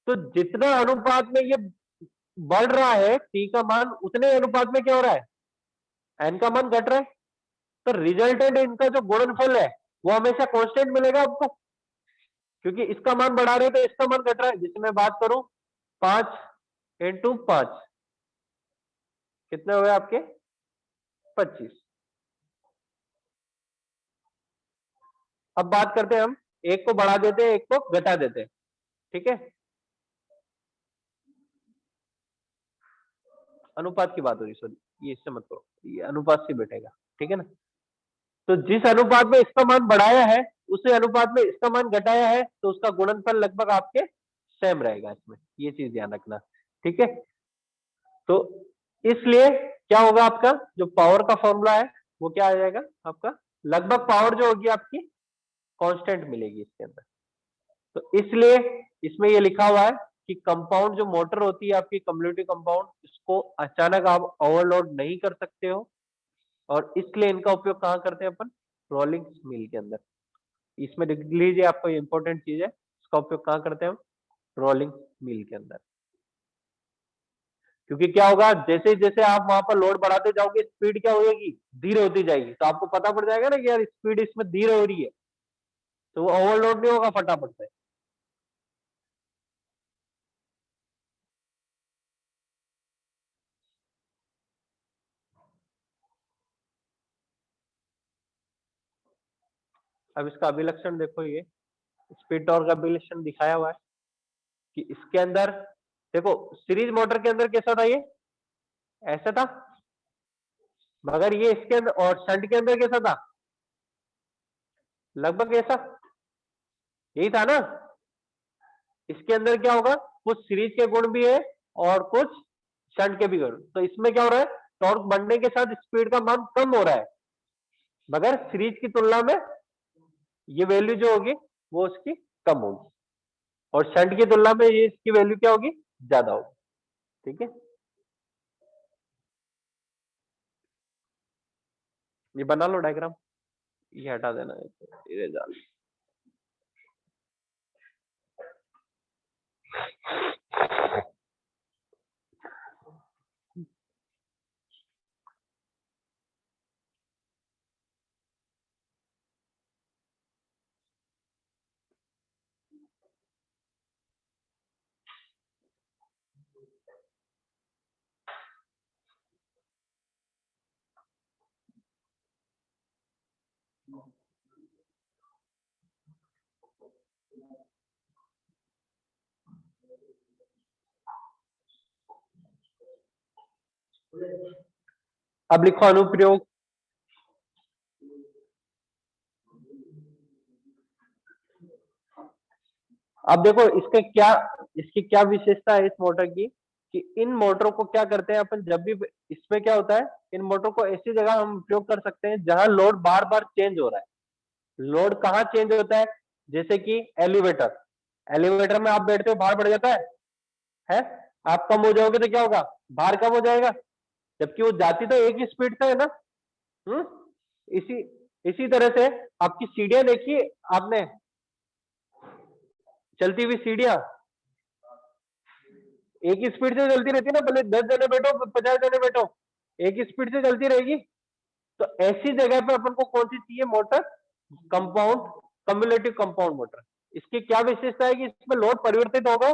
तो जितना अनुपात में ये बढ़ रहा है टी का मान, उतने अनुपात में क्या हो रहा है, एन का मान घट रहा है। तो रिजल्टेंट इनका जो गुणनफल है वो हमेशा कांस्टेंट मिलेगा आपको, क्योंकि इसका मान बढ़ा रहे हैं तो इसका मान घट रहा है। जिसमें बात करूं 5 × 5 कितने हुए आपके, 25। अब बात करते हैं हम, एक को बढ़ा देते हैं एक को घटा देते हैं, ठीक है। अनुपात की बात हो रही, सॉरी ये इससे मत करो, ये अनुपात से बैठेगा, ठीक है ना। तो जिस अनुपात में इसका मान बढ़ाया है उसी अनुपात में इसका मान घटाया है, तो उसका गुणनफल लगभग आपके सेम रहेगा इसमें, ये चीज ध्यान रखना, ठीक है। तो इसलिए क्या होगा, आपका जो पावर का फॉर्मूला है वो क्या आ जाएगा आपका, लगभग पावर जो होगी आपकी कांस्टेंट मिलेगी इसके अंदर। तो इसलिए इसमें ये लिखा हुआ है कि कंपाउंड जो मोटर होती है आपकी कम्युनिटी कंपाउंड, इसको अचानक आप ओवरलोड नहीं कर सकते हो, और इसलिए इनका उपयोग कहाँ करते हैं अपन, रोलिंग मिल के अंदर। इसमें लिख लीजिए, आपको इंपॉर्टेंट चीज है, इसका उपयोग कहाँ करते हैं हम, रोलिंग मिल के अंदर। क्योंकि क्या होगा, जैसे जैसे आप वहां पर लोड बढ़ाते जाओगे स्पीड क्या होगी, धीरे होती जाएगी। तो आपको पता पड़ जाएगा ना कि यार स्पीड इसमें धीरे हो रही है, तो वो ओवरलोड नहीं होगा फटाफट से। अब इसका अभिलक्षण देखो, ये स्पीड टॉर्क का अभिलक्षण दिखाया हुआ है कि इसके अंदर देखो, सीरीज मोटर के अंदर कैसा था, ये ऐसा था, मगर ये इसके अंदर और शंट के अंदर कैसा था, लगभग ऐसा, यही था ना। इसके अंदर क्या होगा, कुछ सीरीज के गुण भी है और कुछ शंट के भी गुण। तो इसमें क्या हो रहा है, टॉर्क बढ़ने के साथ स्पीड का मान कम हो रहा है, मगर सीरीज की तुलना में ये वैल्यू जो होगी वो उसकी कम होगी, और शंट की तुलना में ये इसकी वैल्यू क्या होगी, ज्यादा होगी, ठीक है। ये बना लो डायग्राम, ये हटा देना इरेजर। अब लिखो अनुप्रयोग। अब देखो इसकी क्या विशेषता है इस मोटर की, कि इन मोटरों को क्या करते हैं अपन, जब भी इसमें क्या होता है, इन मोटरों को ऐसी जगह हम उपयोग कर सकते हैं जहां लोड बार बार चेंज हो रहा है। लोड कहाँ चेंज होता है, जैसे कि एलिवेटर, एलिवेटर में आप बैठते हो भार बढ़ जाता है, आप कम हो जाओगे तो क्या होगा, भार कम हो जाएगा, जबकि वो जाती तो एक ही स्पीड से है ना। हम्म इसी इसी तरह से आपकी सीढ़ियां देखिए आपने, चलती हुई सीढ़ियां एक ही स्पीड से चलती रहती है ना, भले 10 जने बैठो 50 जने बैठो, एक ही स्पीड से चलती रहेगी। तो ऐसी जगह पे अपन को कौन सी चाहिए motor, compound, cumulative compound motor. इसकी क्या विशेषता है कि इसमें लोड परिवर्तित होगा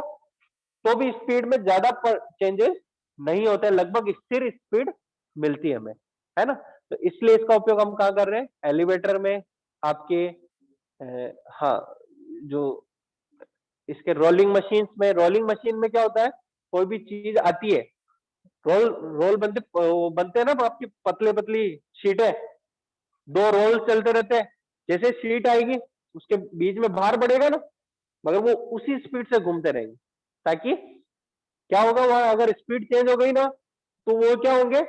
तो भी स्पीड में ज्यादा चेंजेस नहीं होते, लगभग स्थिर स्पीड मिलती है हमें, है ना। तो इसलिए इसका उपयोग हम कहाँ कर रहे हैं, एलिवेटर में, आपके हाँ, जो इसके रोलिंग मशीन में, रोलिंग मशीन में क्या होता है, कोई भी चीज आती है, रोल रोल बनते हैं ना आपकी पतले पतली शीटें, दो रोल चलते रहते हैं, जैसे शीट आएगी उसके बीच में भार बढ़ेगा ना, मगर वो उसी स्पीड से घूमते रहेंगे, ताकि क्या होगा, वहां अगर स्पीड चेंज हो गई ना तो वो क्या होंगे,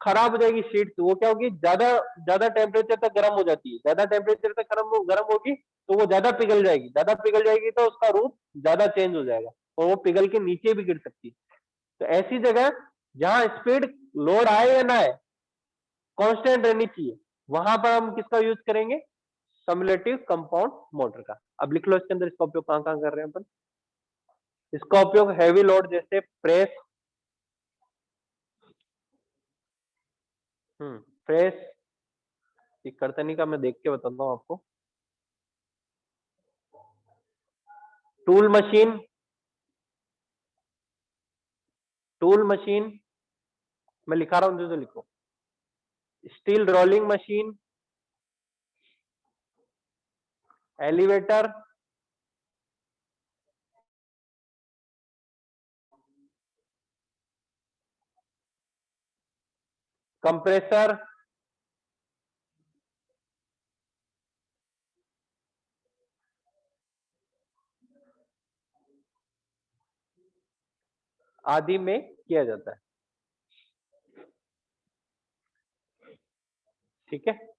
खराब हो जाएगी शीट, वो क्या होगी, ज्यादा ज्यादा टेम्परेचर तक गर्म हो जाती है, ज्यादा टेम्परेचर तक गर्म होगी तो वो ज्यादा पिघल जाएगी, ज्यादा पिघल जाएगी तो उसका रूप ज्यादा चेंज हो जाएगा और वो पिघल के नीचे भी गिर सकती है। तो ऐसी जगह जहां स्पीड लोड आए या ना आए कांस्टेंट रहनी चाहिए, वहां पर हम किसका यूज करेंगे, सम्युलेटिव कंपाउंड मोटर का। अब लिख लो इसके अंदर इसका उपयोग कहां कहां कर रहे हैं अपन। इसका उपयोग हैवी लोड जैसे प्रेस, प्रेस, करते नहीं का मैं देख के बताता हूँ आपको, टूल मशीन, टूल मशीन मैं लिखा रहा हूं जो लिखो, steel rolling machine, elevator, compressor, आदि में किया जाता है। ठीक है।